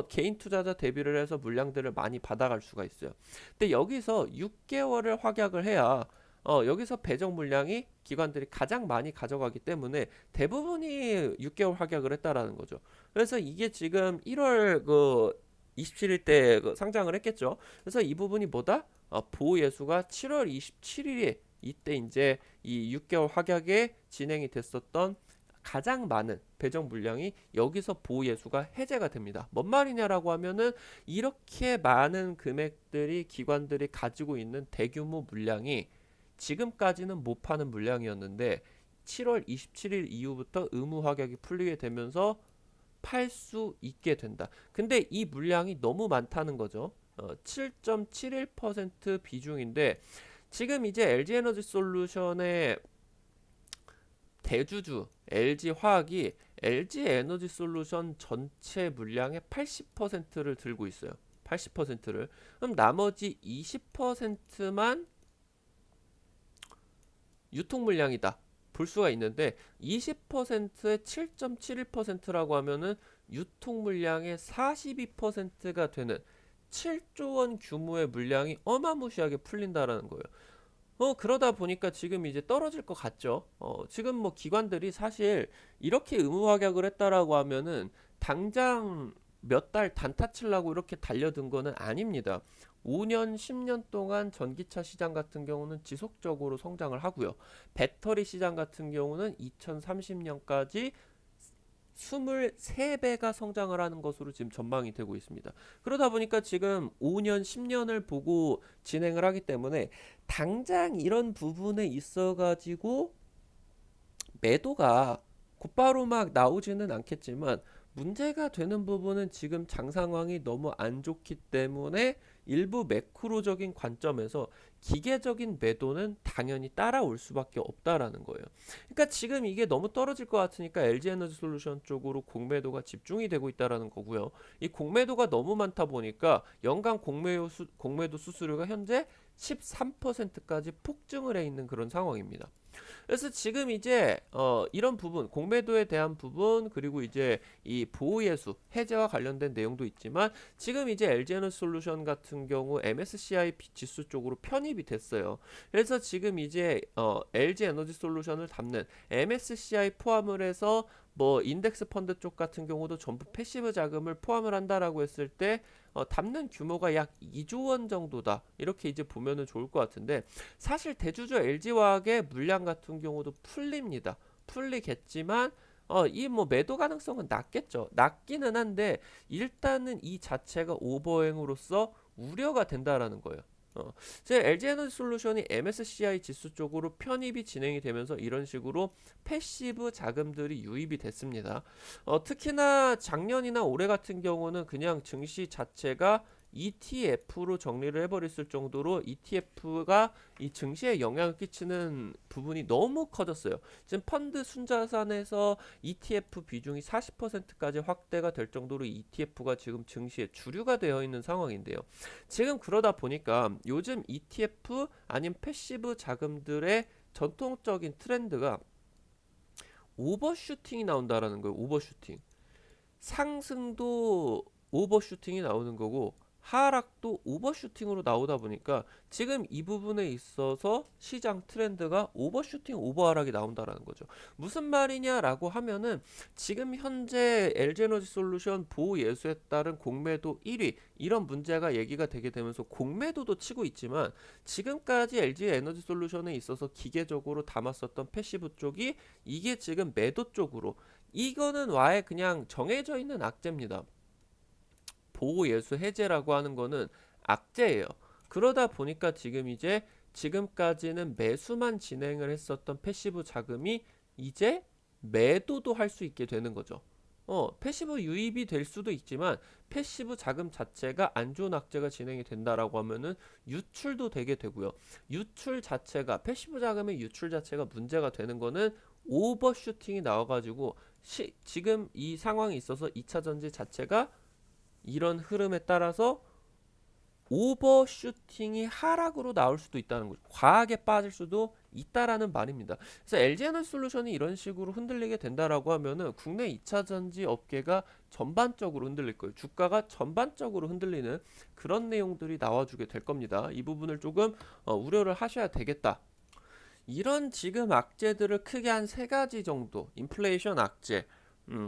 개인 투자자 대비를 해서 물량들을 많이 받아갈 수가 있어요. 근데 여기서 6개월을 확약을 해야 여기서 배정 물량이 기관들이 가장 많이 가져가기 때문에 대부분이 6개월 확약을 했다라는 거죠. 그래서 이게 지금 1월 그 27일 때 상장을 했겠죠. 그래서 이 부분이 뭐다? 보호 예수가 7월 27일에 이때 이제 이 6개월 확약에 진행이 됐었던 가장 많은 배정 물량이 여기서 보호 예수가 해제가 됩니다. 뭔 말이냐라고 하면은 이렇게 많은 금액들이 기관들이 가지고 있는 대규모 물량이 지금까지는 못 파는 물량이었는데 7월 27일 이후부터 의무 확약이 풀리게 되면서 팔 수 있게 된다. 근데 이 물량이 너무 많다는 거죠. 7.71% 비중인데 지금 이제 LG 에너지 솔루션의 대주주 LG 화학이 LG 에너지 솔루션 전체 물량의 80%를 들고 있어요. 80%를. 그럼 나머지 20%만 유통 물량이다. 볼 수가 있는데 20%의 7.71%라고 하면은 유통 물량의 42%가 되는 7조 원 규모의 물량이 어마무시하게 풀린다라는 거예요. 그러다 보니까 지금 이제 떨어질 것 같죠. 지금 뭐 기관들이 사실 이렇게 의무 확약을 했다라고 하면은 당장 몇 달 단타 치려고 이렇게 달려든 거는 아닙니다. 5년, 10년 동안 전기차 시장 같은 경우는 지속적으로 성장을 하고요. 배터리 시장 같은 경우는 2030년까지 23배가 성장을 하는 것으로 지금 전망이 되고 있습니다. 그러다 보니까 지금 5년, 10년을 보고 진행을 하기 때문에 당장 이런 부분에 있어가지고 매도가 곧바로 막 나오지는 않겠지만 문제가 되는 부분은 지금 장 상황이 너무 안 좋기 때문에 일부 매크로적인 관점에서 기계적인 매도는 당연히 따라올 수밖에 없다라는 거예요. 그러니까 지금 이게 너무 떨어질 것 같으니까 LG 에너지 솔루션 쪽으로 공매도가 집중이 되고 있다라는 거고요. 이 공매도가 너무 많다 보니까 연간 공매도 수수료가 현재 13%까지 폭증을 해 있는 그런 상황입니다. 그래서 지금 이제 이런 부분 공매도에 대한 부분 그리고 이제 이 보호예수 해제와 관련된 내용도 있지만 지금 이제 LG에너지솔루션 같은 경우 MSCI 지수 쪽으로 편입이 됐어요. 그래서 지금 이제 LG에너지솔루션을 담는 MSCI 포함을 해서 뭐 인덱스 펀드 쪽 같은 경우도 전부 패시브 자금을 포함을 한다라고 했을 때 담는 규모가 약 2조 원 정도다. 이렇게 이제 보면은 좋을 것 같은데 사실 대주주 LG화학의 물량 같은 경우도 풀립니다. 풀리겠지만 이 뭐 매도 가능성은 낮겠죠. 낮기는 한데 일단은 이 자체가 오버행으로서 우려가 된다라는 거예요. 제 LG 에너지 솔루션이 MSCI 지수 쪽으로 편입이 진행이 되면서 이런 식으로 패시브 자금들이 유입이 됐습니다. 특히나 작년이나 올해 같은 경우는 그냥 증시 자체가 ETF로 정리를 해버렸을 정도로 ETF가 이 증시에 영향을 끼치는 부분이 너무 커졌어요. 지금 펀드 순자산에서 ETF 비중이 40%까지 확대가 될 정도로 ETF가 지금 증시의 주류가 되어 있는 상황인데요. 지금 그러다 보니까 요즘 ETF 아니면 패시브 자금들의 전통적인 트렌드가 오버슈팅이 나온다라는 거예요. 오버슈팅. 상승도 오버슈팅이 나오는 거고 하락도 오버슈팅으로 나오다 보니까 지금 이 부분에 있어서 시장 트렌드가 오버슈팅 오버하락이 나온다라는 거죠. 무슨 말이냐라고 하면은 지금 현재 LG에너지 솔루션 보호 예수에 따른 공매도 1위 이런 문제가 얘기가 되게 되면서 공매도도 치고 있지만 지금까지 LG 에너지 솔루션에 있어서 기계적으로 담았었던 패시브 쪽이 이게 지금 매도 쪽으로 이거는 와에 그냥 정해져 있는 악재입니다. 보호예수 해제라고 하는 거는 악재예요. 그러다 보니까 지금 이제 지금까지는 매수만 진행을 했었던 패시브 자금이 이제 매도도 할 수 있게 되는 거죠. 패시브 유입이 될 수도 있지만 패시브 자금 자체가 안 좋은 악재가 진행이 된다라고 하면은 유출도 되게 되고요. 유출 자체가 패시브 자금의 유출 자체가 문제가 되는 거는 오버슈팅이 나와가지고 지금 이 상황이 있어서 2차 전지 자체가 이런 흐름에 따라서 오버슈팅이 하락으로 나올 수도 있다는 거죠. 과하게 빠질 수도 있다라는 말입니다. 그래서 LG에너지 솔루션이 이런 식으로 흔들리게 된다라고 하면은 국내 2차 전지 업계가 전반적으로 흔들릴 거예요. 주가가 전반적으로 흔들리는 그런 내용들이 나와주게 될 겁니다. 이 부분을 조금 우려를 하셔야 되겠다. 이런 지금 악재들을 크게 한 세 가지 정도, 인플레이션 악재,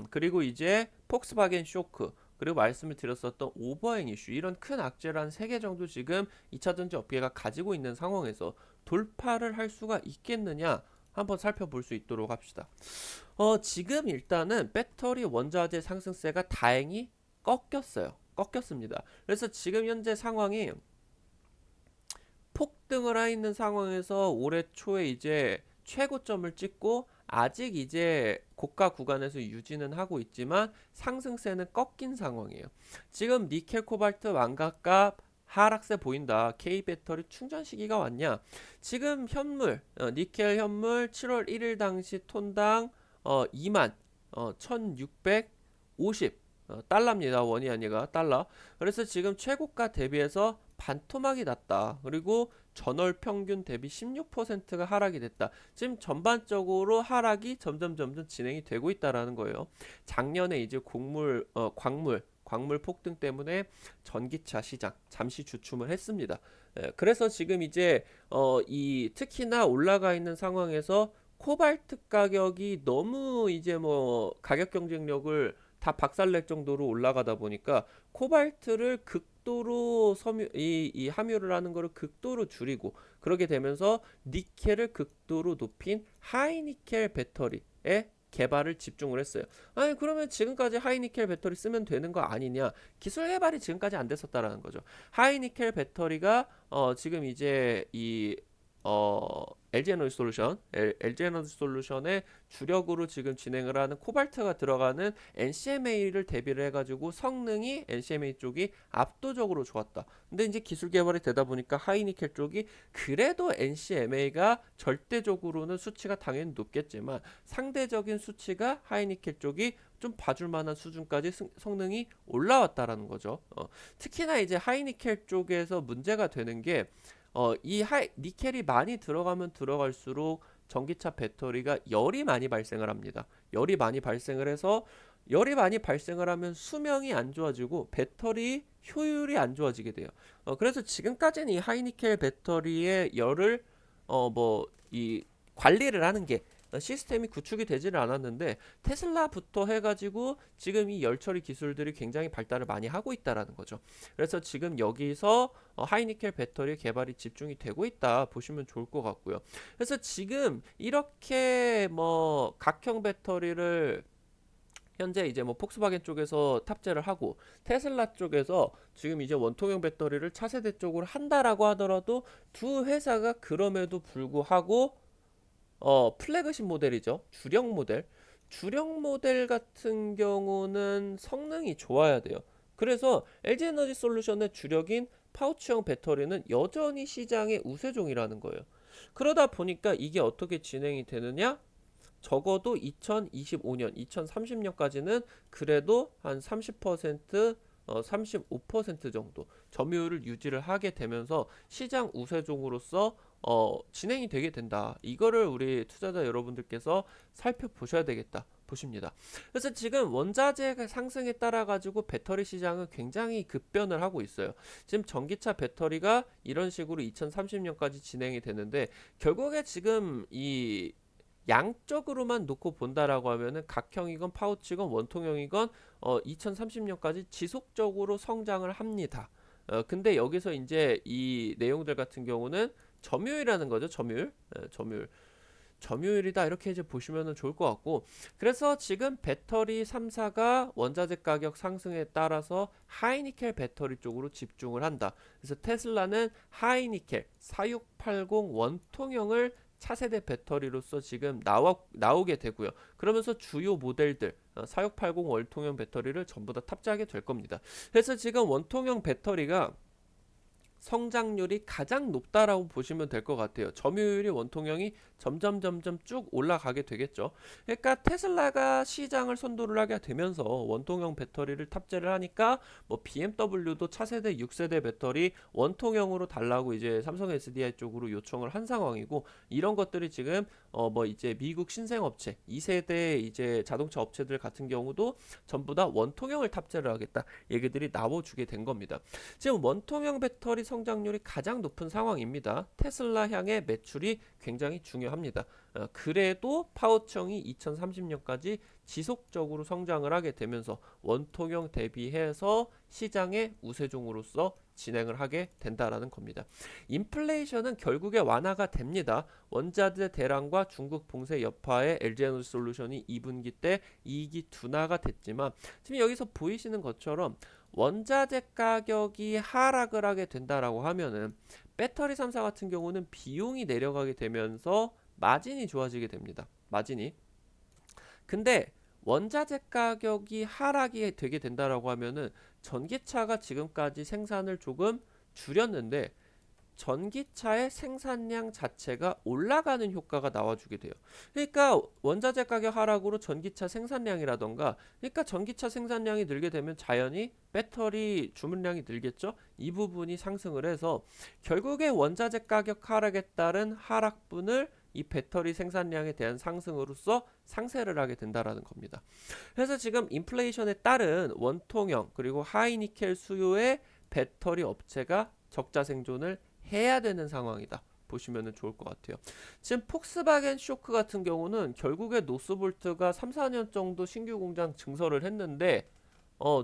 그리고 이제 폭스바겐 쇼크, 그리고 말씀을 드렸었던 오버행 이슈, 이런 큰 악재를 한 3개 정도 지금 2차전지 업계가 가지고 있는 상황에서 돌파를 할 수가 있겠느냐 한번 살펴볼 수 있도록 합시다. 지금 일단은 배터리 원자재 상승세가 다행히 꺾였습니다. 그래서 지금 현재 상황이 폭등을 하 있는 상황에서 올해 초에 이제 최고점을 찍고 아직 이제 고가 구간에서 유지는 하고 있지만 상승세는 꺾인 상황이에요. 지금 니켈, 코발트, 완가값 하락세 보인다. K배터리 충전 시기가 왔냐? 지금 현물, 니켈 현물 7월 1일 당시 톤당 2만 1650 달러입니다. 원이 아니라 달러. 그래서 지금 최고가 대비해서 반토막이 났다. 그리고 전월 평균 대비 16%가 하락이 됐다. 지금 전반적으로 하락이 점점 진행이 되고 있다라는 거예요. 작년에 이제 광물 폭등 때문에 전기차 시장 잠시 주춤을 했습니다. 그래서 지금 이제 이 특히나 올라가 있는 상황에서 코발트 가격이 너무 이제 뭐 가격 경쟁력을 다 박살낼 정도로 올라가다 보니까 코발트를 극도로 이 함유를 하는 거를 극도로 줄이고 그렇게 되면서 니켈을 극도로 높인 하이니켈 배터리에 개발을 집중을 했어요. 아니 그러면 지금까지 하이니켈 배터리 쓰면 되는 거 아니냐? 기술 개발이 지금까지 안 됐었다라는 거죠. 하이니켈 배터리가 지금 이제 이 LG 에너지 솔루션의 주력으로 지금 진행을 하는 코발트가 들어가는 NCMA를 대비를 해가지고 성능이 NCMA 쪽이 압도적으로 좋았다. 근데 이제 기술 개발이 되다 보니까 하이니켈 쪽이 그래도 NCMA가 절대적으로는 수치가 당연히 높겠지만 상대적인 수치가 하이니켈 쪽이 좀 봐줄 만한 수준까지 성능이 올라왔다라는 거죠. 특히나 이제 하이니켈 쪽에서 문제가 되는 게 니켈이 많이 들어가면 들어갈수록 전기차 배터리가 열이 많이 발생을 합니다. 열이 많이 발생을 해서 열이 많이 발생을 하면 수명이 안 좋아지고 배터리 효율이 안 좋아지게 돼요. 그래서 지금까지는 이 하이니켈 배터리의 열을 이 관리를 하는 게 시스템이 구축이 되지는 않았는데 테슬라부터 해가지고 지금 이 열처리 기술들이 굉장히 발달을 많이 하고 있다라는 거죠. 그래서 지금 여기서 하이니켈 배터리 개발이 집중이 되고 있다 보시면 좋을 것 같고요. 그래서 지금 이렇게 뭐 각형 배터리를 현재 이제 뭐 폭스바겐 쪽에서 탑재를 하고 테슬라 쪽에서 지금 이제 원통형 배터리를 차세대 쪽으로 한다라고 하더라도 두 회사가 그럼에도 불구하고 플래그십 모델이죠. 주력 모델 같은 경우는 성능이 좋아야 돼요. 그래서 LG에너지 솔루션의 주력인 파우치형 배터리는 여전히 시장의 우세종이라는 거예요. 그러다 보니까 이게 어떻게 진행이 되느냐? 적어도 2025년, 2030년까지는 그래도 한 30%, 35% 정도 점유율을 유지를 하게 되면서 시장 우세종으로서 진행이 되게 된다. 이거를 우리 투자자 여러분들께서 살펴보셔야 되겠다. 보십니다. 그래서 지금 원자재 상승에 따라 가지고 배터리 시장은 굉장히 급변을 하고 있어요. 지금 전기차 배터리가 이런 식으로 2030년까지 진행이 되는데 결국에 지금 이 양적으로만 놓고 본다라고 하면은 각형이건 파우치건 원통형이건 2030년까지 지속적으로 성장을 합니다. 근데 여기서 이제 이 내용들 같은 경우는 점유율이라는 거죠. 점유율이다 이렇게 이제 보시면 좋을 것 같고, 그래서 지금 배터리 3사가 원자재 가격 상승에 따라서 하이니켈 배터리 쪽으로 집중을 한다. 그래서 테슬라는 하이니켈 4680 원통형을 차세대 배터리로서 지금 나오게 되고요. 그러면서 주요 모델들 4680 원통형 배터리를 전부 다 탑재하게 될 겁니다. 그래서 지금 원통형 배터리가 성장률이 가장 높다라고 보시면 될 것 같아요. 점유율이 원통형이 점점 쭉 올라가게 되겠죠. 그러니까 테슬라가 시장을 선도를 하게 되면서 원통형 배터리를 탑재를 하니까 뭐 BMW도 차세대 6세대 배터리 원통형으로 달라고 이제 삼성 SDI 쪽으로 요청을 한 상황이고, 이런 것들이 지금 뭐 이제 미국 신생업체 2세대 이제 자동차 업체들 같은 경우도 전부 다 원통형을 탑재를 하겠다 얘기들이 나와주게 된 겁니다. 지금 원통형 배터리 성장률이 가장 높은 상황입니다. 테슬라 향의 매출이 굉장히 중요합니다. 그래도 파워청이 2030년까지 지속적으로 성장을 하게 되면서 원통형 대비해서 시장의 우세종으로서 진행을 하게 된다라는 겁니다. 인플레이션은 결국에 완화가 됩니다. 원자재 대란과 중국 봉쇄 여파에 LG에너지 솔루션이 2분기 때 이익이 둔화가 됐지만, 지금 여기서 보이시는 것처럼 원자재 가격이 하락을 하게 된다라고 하면은 배터리 3사 같은 경우는 비용이 내려가게 되면서 마진이 좋아지게 됩니다. 마진이. 근데 원자재 가격이 하락이 되게 된다라고 하면은 전기차가 지금까지 생산을 조금 줄였는데 전기차의 생산량 자체가 올라가는 효과가 나와주게 돼요. 그러니까 원자재 가격 하락으로 전기차 생산량이라던가, 그러니까 전기차 생산량이 늘게 되면 자연히 배터리 주문량이 늘겠죠. 이 부분이 상승을 해서 결국에 원자재 가격 하락에 따른 하락분을 이 배터리 생산량에 대한 상승으로써 상쇄를 하게 된다라는 겁니다. 그래서 지금 인플레이션에 따른 원통형 그리고 하이니켈 수요의 배터리 업체가 적자 생존을 해야 되는 상황이다 보시면 좋을 것 같아요. 지금 폭스바겐 쇼크 같은 경우는 결국에 노스볼트가 3, 4년 정도 신규 공장 증설을 했는데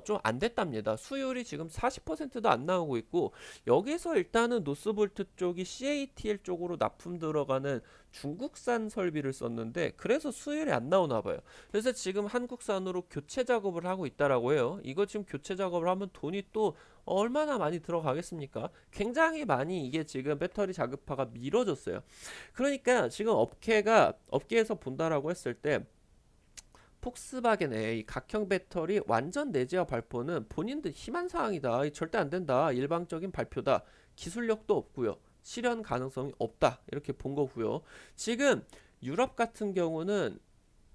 좀 안 됐답니다. 수율이 지금 40%도 안 나오고 있고, 여기서 일단은 노스볼트 쪽이 CATL 쪽으로 납품 들어가는 중국산 설비를 썼는데 그래서 수율이 안 나오나 봐요. 그래서 지금 한국산으로 교체 작업을 하고 있다라고 해요. 이거 지금 교체 작업을 하면 돈이 또 얼마나 많이 들어가겠습니까? 굉장히 많이 이게 지금 배터리 자급화가 미뤄졌어요. 그러니까 지금 업계에서 본다라고 했을 때 폭스바겐의 이 각형 배터리 완전 내재화 발표는 본인들 희망 사항이다. 절대 안 된다. 일방적인 발표다. 기술력도 없고요. 실현 가능성이 없다. 이렇게 본 거고요. 지금 유럽 같은 경우는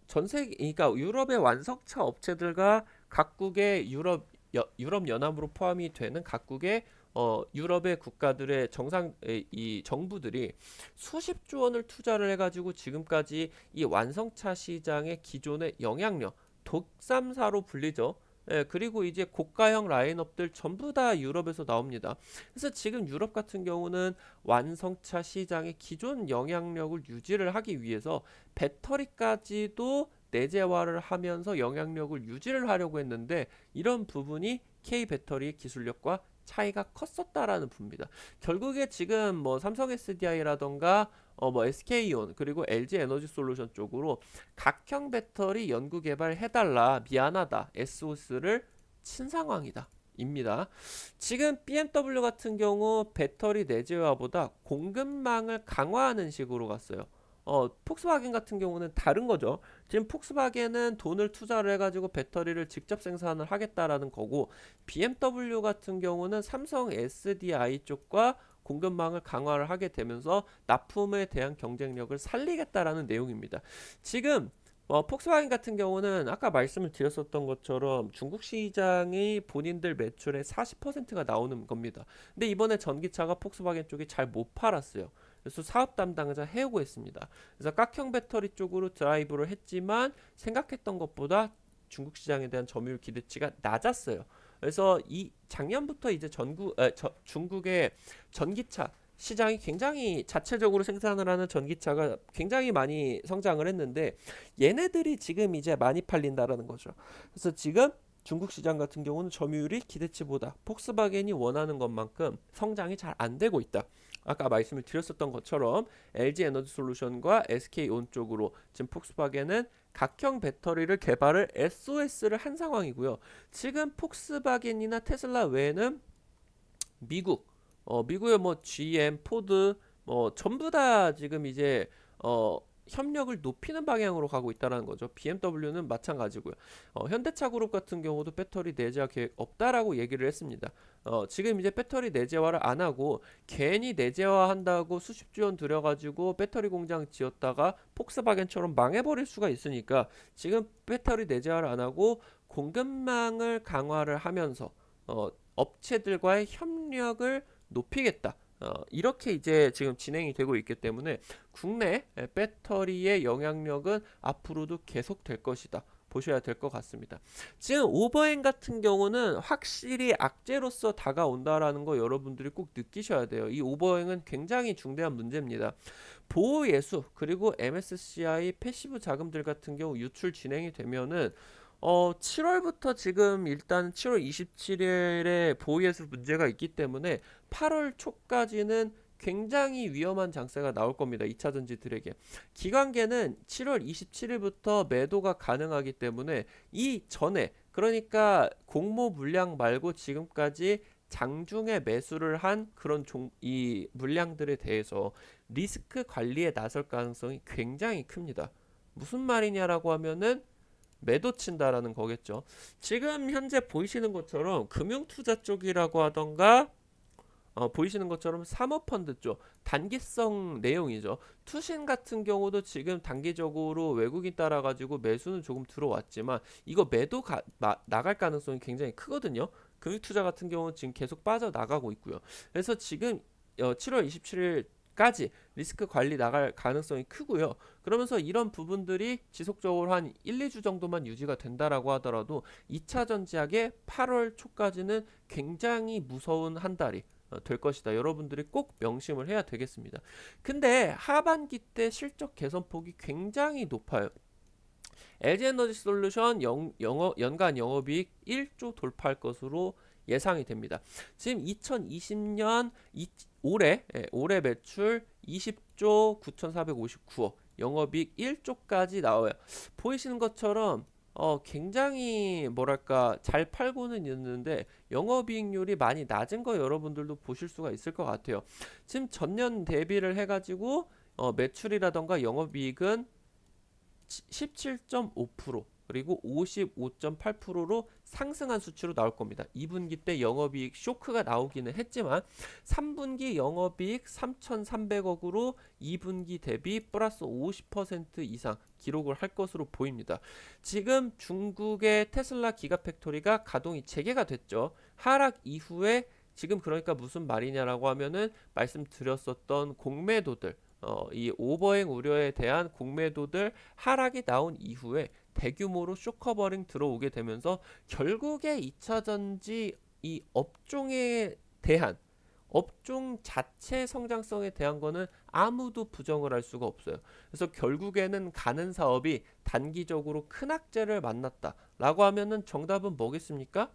전 세계, 그러니까 유럽의 완성차 업체들과 각국의 유럽 연합으로 포함이 되는 각국의 유럽의 국가들의 이 정부들이 수십조 원을 투자를 해가지고 지금까지 이 완성차 시장의 기존의 영향력, 독삼사로 불리죠. 예, 그리고 이제 고가형 라인업들 전부 다 유럽에서 나옵니다. 그래서 지금 유럽 같은 경우는 완성차 시장의 기존 영향력을 유지를 하기 위해서 배터리까지도 내재화를 하면서 영향력을 유지를 하려고 했는데, 이런 부분이 K 배터리의 기술력과 차이가 컸었다라는 부분입니다. 결국에 지금 뭐 삼성 SDI라던가 뭐 SK온 그리고 LG 에너지 솔루션 쪽으로 각형 배터리 연구 개발 해달라, 미안하다, SOS를 친 상황이다 입니다. 지금 BMW 같은 경우 배터리 내재화보다 공급망을 강화하는 식으로 갔어요. 폭스바겐 같은 경우는 다른 거죠. 지금 폭스바겐은 돈을 투자를 해가지고 배터리를 직접 생산을 하겠다라는 거고, BMW 같은 경우는 삼성 SDI 쪽과 공급망을 강화를 하게 되면서 납품에 대한 경쟁력을 살리겠다라는 내용입니다. 지금 폭스바겐 같은 경우는 아까 말씀을 드렸었던 것처럼 중국 시장이 본인들 매출의 40%가 나오는 겁니다. 근데 이번에 전기차가 폭스바겐 쪽이 잘 못 팔았어요. 그래서 사업 담당자 해오고 했습니다. 그래서 각형 배터리 쪽으로 드라이브를 했지만 생각했던 것보다 중국 시장에 대한 점유율 기대치가 낮았어요. 그래서 이 작년부터 이제 중국의 전기차 시장이 굉장히 자체적으로 생산을 하는 전기차가 굉장히 많이 성장을 했는데, 얘네들이 지금 이제 많이 팔린다라는 거죠. 그래서 지금 중국 시장 같은 경우는 점유율이 기대치보다 폭스바겐이 원하는 것만큼 성장이 잘 안 되고 있다. 아까 말씀을 드렸었던 것처럼 LG 에너지 솔루션과 SK온 쪽으로 지금 폭스바겐은 각형 배터리를 개발을 SOS를 한 상황이고요. 지금 폭스바겐이나 테슬라 외에는 미국의 뭐 GM, 포드 뭐 전부 다 지금 이제 협력을 높이는 방향으로 가고 있다는 거죠. BMW는 마찬가지고요. 현대차 그룹 같은 경우도 배터리 내재화 계획 없다라고 얘기를 했습니다. 지금 이제 배터리 내재화를 안 하고 괜히 내재화 한다고 수십조 원 들여가지고 배터리 공장 지었다가 폭스바겐처럼 망해버릴 수가 있으니까 지금 배터리 내재화를 안 하고 공급망을 강화를 하면서 업체들과의 협력을 높이겠다. 이렇게 이제 지금 진행이 되고 있기 때문에 국내 배터리의 영향력은 앞으로도 계속 될 것이다. 보셔야 될 것 같습니다. 지금 오버행 같은 경우는 확실히 악재로서 다가온다라는 거 여러분들이 꼭 느끼셔야 돼요. 이 오버행은 굉장히 중대한 문제입니다. 보호예수 그리고 MSCI 패시브 자금들 같은 경우 유출 진행이 되면은 7월부터 지금 일단 7월 27일에 보이에서 문제가 있기 때문에 8월 초까지는 굉장히 위험한 장세가 나올 겁니다. 2차 전지들에게. 기관계는 7월 27일부터 매도가 가능하기 때문에 이 전에, 그러니까 공모 물량 말고 지금까지 장중에 매수를 한 그런 이 물량들에 대해서 리스크 관리에 나설 가능성이 굉장히 큽니다. 무슨 말이냐라고 하면은 매도 친다라는 거겠죠. 지금 현재 보이시는 것처럼 금융투자 쪽이라고 하던가 보이시는 것처럼 사모펀드 쪽 단기성 내용이죠. 투신 같은 경우도 지금 단기적으로 외국인 따라 가지고 매수는 조금 들어왔지만 이거 나갈 가능성이 굉장히 크거든요. 금융투자 같은 경우는 지금 계속 빠져나가고 있고요. 그래서 지금 7월 27일 까지 리스크 관리 나갈 가능성이 크고요. 그러면서 이런 부분들이 지속적으로 한 1, 2주 정도만 유지가 된다라고 하더라도 2차 전지학의 8월 초까지는 굉장히 무서운 한 달이 될 것이다. 여러분들이 꼭 명심을 해야 되겠습니다. 근데 하반기 때 실적 개선폭이 굉장히 높아요. LG에너지 솔루션 연간 영업이익 1조 돌파할 것으로 예상이 됩니다. 지금 2020년 올해 매출 20조 9,459억, 영업이익 1조까지 나와요. 보이시는 것처럼 굉장히 뭐랄까 잘 팔고는 있는데 영업이익률이 많이 낮은 거 여러분들도 보실 수가 있을 것 같아요. 지금 전년 대비를 해가지고 매출이라던가 영업이익은 17.5% 그리고 55.8%로 상승한 수치로 나올 겁니다. 2분기 때 영업이익 쇼크가 나오기는 했지만 3분기 영업이익 3,300억으로 2분기 대비 플러스 50% 이상 기록을 할 것으로 보입니다. 지금 중국의 테슬라 기가팩토리가 가동이 재개가 됐죠. 하락 이후에 지금 그러니까 무슨 말이냐라고 하면은 말씀드렸었던 공매도들, 이 오버행 우려에 대한 공매도들 하락이 나온 이후에 대규모로 쇼커버링 들어오게 되면서 결국에 2차 전지 이 업종에 대한 업종 자체 성장성에 대한 거는 아무도 부정을 할 수가 없어요. 그래서 결국에는 가는 사업이 단기적으로 큰 악재를 만났다라고 하면은 정답은 뭐겠습니까?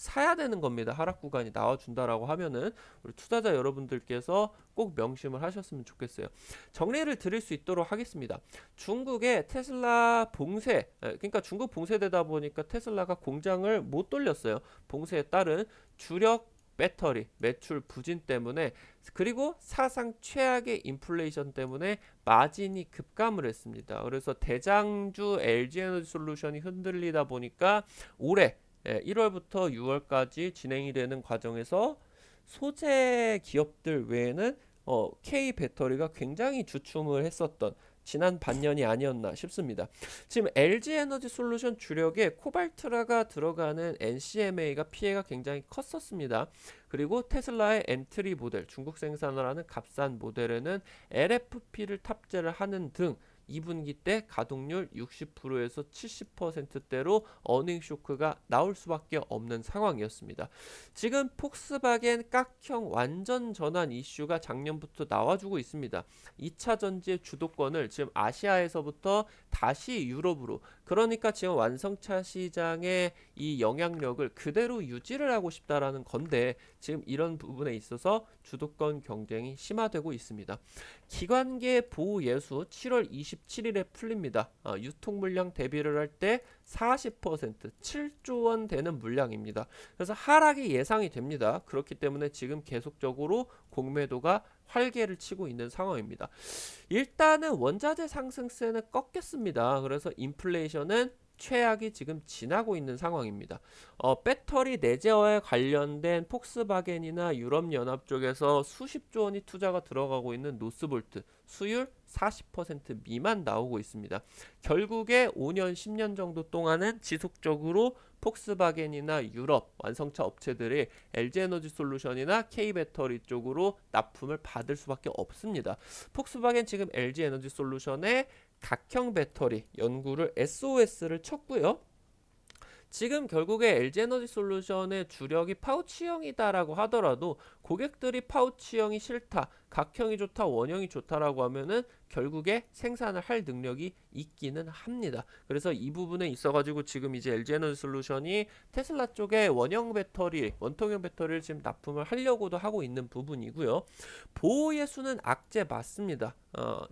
사야 되는 겁니다. 하락 구간이 나와준다라고 하면은 우리 투자자 여러분들께서 꼭 명심을 하셨으면 좋겠어요. 정리를 드릴 수 있도록 하겠습니다. 중국의 테슬라 봉쇄, 그러니까 중국 봉쇄되다 보니까 테슬라가 공장을 못 돌렸어요. 봉쇄에 따른 주력 배터리 매출 부진 때문에, 그리고 사상 최악의 인플레이션 때문에 마진이 급감을 했습니다. 그래서 대장주 LG에너지솔루션이 흔들리다 보니까 올해 1월부터 6월까지 진행이 되는 과정에서 소재 기업들 외에는 K 배터리가 굉장히 주춤을 했었던 지난 반년이 아니었나 싶습니다. 지금 LG 에너지 솔루션 주력에 코발트라가 들어가는 NCMA가 피해가 굉장히 컸었습니다. 그리고 테슬라의 엔트리 모델, 중국 생산을 하는 값싼 모델에는 LFP를 탑재를 하는 등 2분기 때 가동률 60%에서 70%대로 어닝 쇼크가 나올 수밖에 없는 상황이었습니다. 지금 폭스바겐 깍형 완전 전환 이슈가 작년부터 나와주고 있습니다. 2차 전지의 주도권을 지금 아시아에서부터 다시 유럽으로, 그러니까 지금 완성차 시장의 이 영향력을 그대로 유지를 하고 싶다라는 건데, 지금 이런 부분에 있어서 주도권 경쟁이 심화되고 있습니다. 기관계 보호 예수 7월 27일에 풀립니다. 유통 물량 대비를 할 때 40% 7조 원 되는 물량입니다. 그래서 하락이 예상이 됩니다. 그렇기 때문에 지금 계속적으로 공매도가 활개를 치고 있는 상황입니다. 일단은 원자재 상승세는 꺾였습니다. 그래서 인플레이션은 최악이 지금 지나고 있는 상황입니다. 배터리 내재화에 관련된 폭스바겐이나 유럽연합 쪽에서 수십조 원이 투자가 들어가고 있는 노스볼트 수율 40% 미만 나오고 있습니다. 결국에 5년, 10년 정도 동안은 지속적으로 폭스바겐이나 유럽 완성차 업체들이 LG에너지솔루션이나 K배터리 쪽으로 납품을 받을 수밖에 없습니다. 폭스바겐 지금 LG에너지솔루션의 각형 배터리 연구를 SOS를 쳤고요. 지금 결국에 LG에너지솔루션의 주력이 파우치형이다라고 하더라도 고객들이 파우치형이 싫다, 각형이 좋다, 원형이 좋다라고 하면은 결국에 생산을 할 능력이 있기는 합니다. 그래서 이 부분에 있어가지고 지금 이제 LG에너지솔루션이 테슬라 쪽에 원형 배터리, 원통형 배터리를 지금 납품을 하려고도 하고 있는 부분이고요. 보호예수는 악재 맞습니다.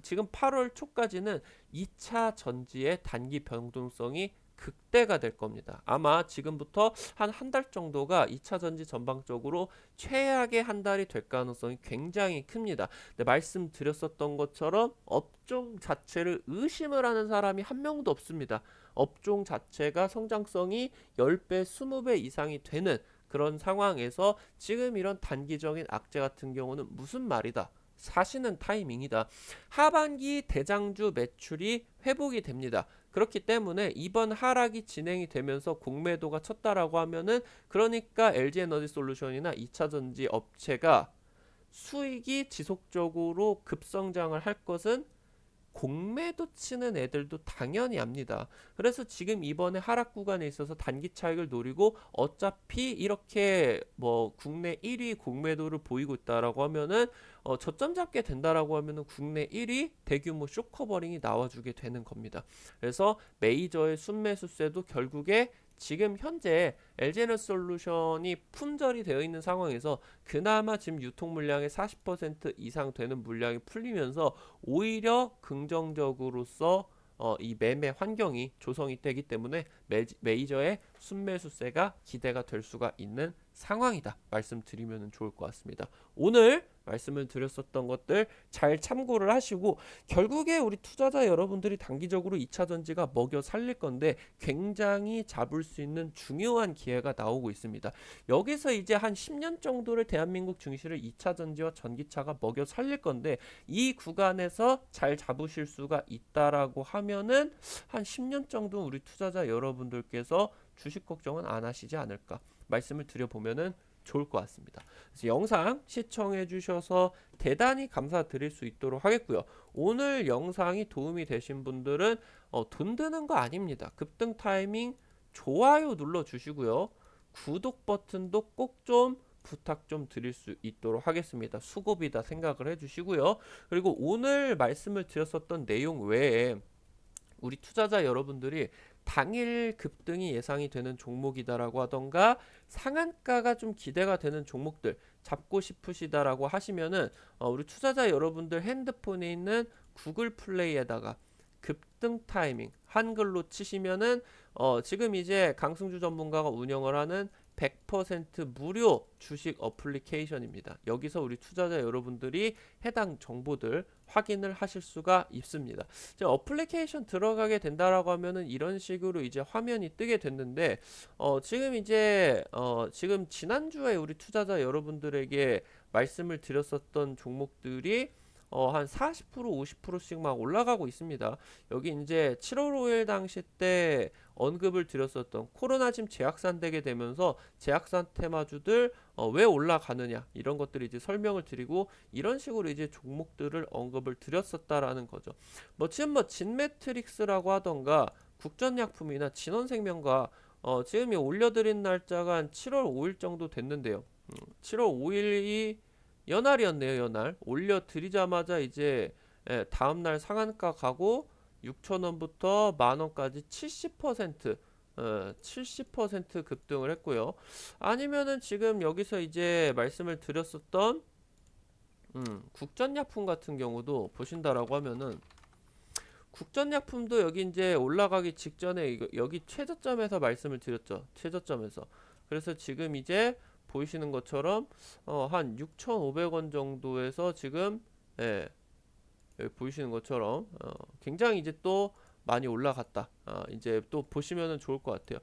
지금 8월 초까지는 2차 전지의 단기 변동성이 극대가 될 겁니다. 아마 지금부터 한 달 정도가 2차 전지 전방적으로 최악의 한 달이 될 가능성이 굉장히 큽니다. 근데 말씀드렸었던 것처럼 업종 자체를 의심을 하는 사람이 한 명도 없습니다. 업종 자체가 성장성이 10배, 20배 이상이 되는 그런 상황에서 지금 이런 단기적인 악재 같은 경우는 무슨 말이다, 사시는 타이밍이다. 하반기 대장주 매출이 회복이 됩니다. 그렇기 때문에 이번 하락이 진행이 되면서 공매도가 쳤다라고 하면은, 그러니까 LG에너지솔루션이나 2차전지 업체가 수익이 지속적으로 급성장을 할 것은 공매도 치는 애들도 당연히 합니다. 그래서 지금 이번에 하락 구간에 있어서 단기 차익을 노리고 어차피 이렇게 뭐 국내 1위 공매도를 보이고 있다라고 하면은 저점 잡게 된다라고 하면은 국내 1위 대규모 쇼커버링이 나와주게 되는 겁니다. 그래서 메이저의 순매수세도 결국에 지금 현재 LG에너지솔루션이 품절이 되어 있는 상황에서 그나마 지금 유통 물량의 40% 이상 되는 물량이 풀리면서 오히려 긍정적으로서 이 매매 환경이 조성이 되기 때문에 메이저의 순매수세가 기대가 될 수가 있는 상황이다 말씀드리면 좋을 것 같습니다. 오늘 말씀을 드렸었던 것들 잘 참고를 하시고, 결국에 우리 투자자 여러분들이 단기적으로 2차 전지가 먹여 살릴 건데 굉장히 잡을 수 있는 중요한 기회가 나오고 있습니다. 여기서 이제 한 10년 정도를 대한민국 증시를 2차 전지와 전기차가 먹여 살릴 건데, 이 구간에서 잘 잡으실 수가 있다라고 하면은 한 10년 정도 우리 투자자 여러분들께서 주식 걱정은 안 하시지 않을까 말씀을 드려보면은 좋을 것 같습니다. 그래서 영상 시청해 주셔서 대단히 감사드릴 수 있도록 하겠고요. 오늘 영상이 도움이 되신 분들은 돈 드는 거 아닙니다. 급등 타이밍 좋아요 눌러 주시고요. 구독 버튼도 꼭 좀 부탁 좀 드릴 수 있도록 하겠습니다. 수고비다 생각을 해주시고요. 그리고 오늘 말씀을 드렸었던 내용 외에 우리 투자자 여러분들이 당일 급등이 예상이 되는 종목이다라고 하던가 상한가가 좀 기대가 되는 종목들 잡고 싶으시다라고 하시면은 우리 투자자 여러분들 핸드폰에 있는 구글 플레이에다가 급등 타이밍 한글로 치시면은 지금 이제 강승주 전문가가 운영을 하는 100% 무료 주식 어플리케이션입니다. 여기서 우리 투자자 여러분들이 해당 정보들 확인을 하실 수가 있습니다. 이제 어플리케이션 들어가게 된다라고 하면은 이런 식으로 이제 화면이 뜨게 됐는데 지금 이제 지금 지난주에 우리 투자자 여러분들에게 말씀을 드렸었던 종목들이 한 40% 50%씩 막 올라가고 있습니다. 여기 이제 7월 5일 당시 때 언급을 드렸었던 코로나 지금 재확산되게 되면서 재확산 테마주들 왜 올라가느냐 이런 것들을 이제 설명을 드리고 이런 식으로 이제 종목들을 언급을 드렸었다라는 거죠. 뭐 지금 뭐 진매트릭스라고 하던가 국전약품이나 진원생명과 지금 이 올려드린 날짜가 한 7월 5일 정도 됐는데요. 7월 5일이 연날이었네요, 연날. 올려드리자마자 이제 다음날 상한가 가고 6,000원부터 만원까지 70% 70% 급등을 했고요. 아니면은 지금 여기서 이제 말씀을 드렸었던 국전약품 같은 경우도 보신다라고 하면은 국전약품도 여기 이제 올라가기 직전에 여기 최저점에서 말씀을 드렸죠. 최저점에서. 그래서 지금 이제 보이시는 것처럼 한 6,500원 정도에서 지금 예, 여기 보이시는 것처럼 굉장히 이제 또 많이 올라갔다. 이제 또 보시면은 좋을 것 같아요.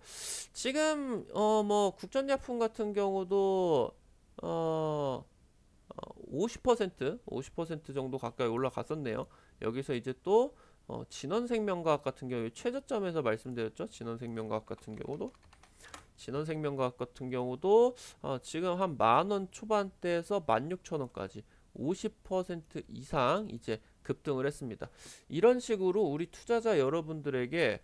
지금 뭐 국전약품 같은 경우도 50% 정도 가까이 올라갔었네요. 여기서 이제 또 진원생명과학 같은 경우에 최저점에서 말씀드렸죠. 진원생명과학 같은 경우도 지금 한 만원 초반대에서 16,000원까지 50% 이상 이제 급등을 했습니다. 이런 식으로 우리 투자자 여러분들에게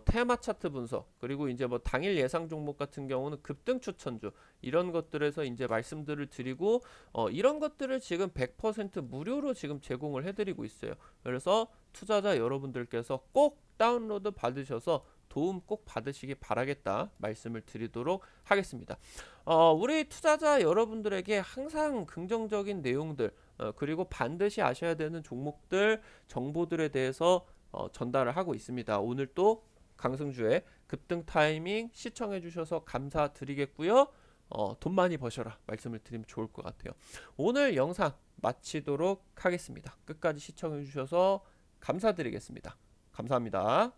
테마 차트 분석 그리고 이제 뭐 당일 예상 종목 같은 경우는 급등 추천주 이런 것들에서 이제 말씀들을 드리고 이런 것들을 지금 100% 무료로 지금 제공을 해드리고 있어요. 그래서 투자자 여러분들께서 꼭 다운로드 받으셔서 도움 꼭 받으시기 바라겠다 말씀을 드리도록 하겠습니다. 우리 투자자 여러분들에게 항상 긍정적인 내용들 그리고 반드시 아셔야 되는 종목들 정보들에 대해서 전달을 하고 있습니다. 오늘 또 강승주의 급등 타이밍 시청해 주셔서 감사드리겠고요. 돈 많이 버셔라 말씀을 드리면 좋을 것 같아요. 오늘 영상 마치도록 하겠습니다. 끝까지 시청해 주셔서 감사드리겠습니다. 감사합니다.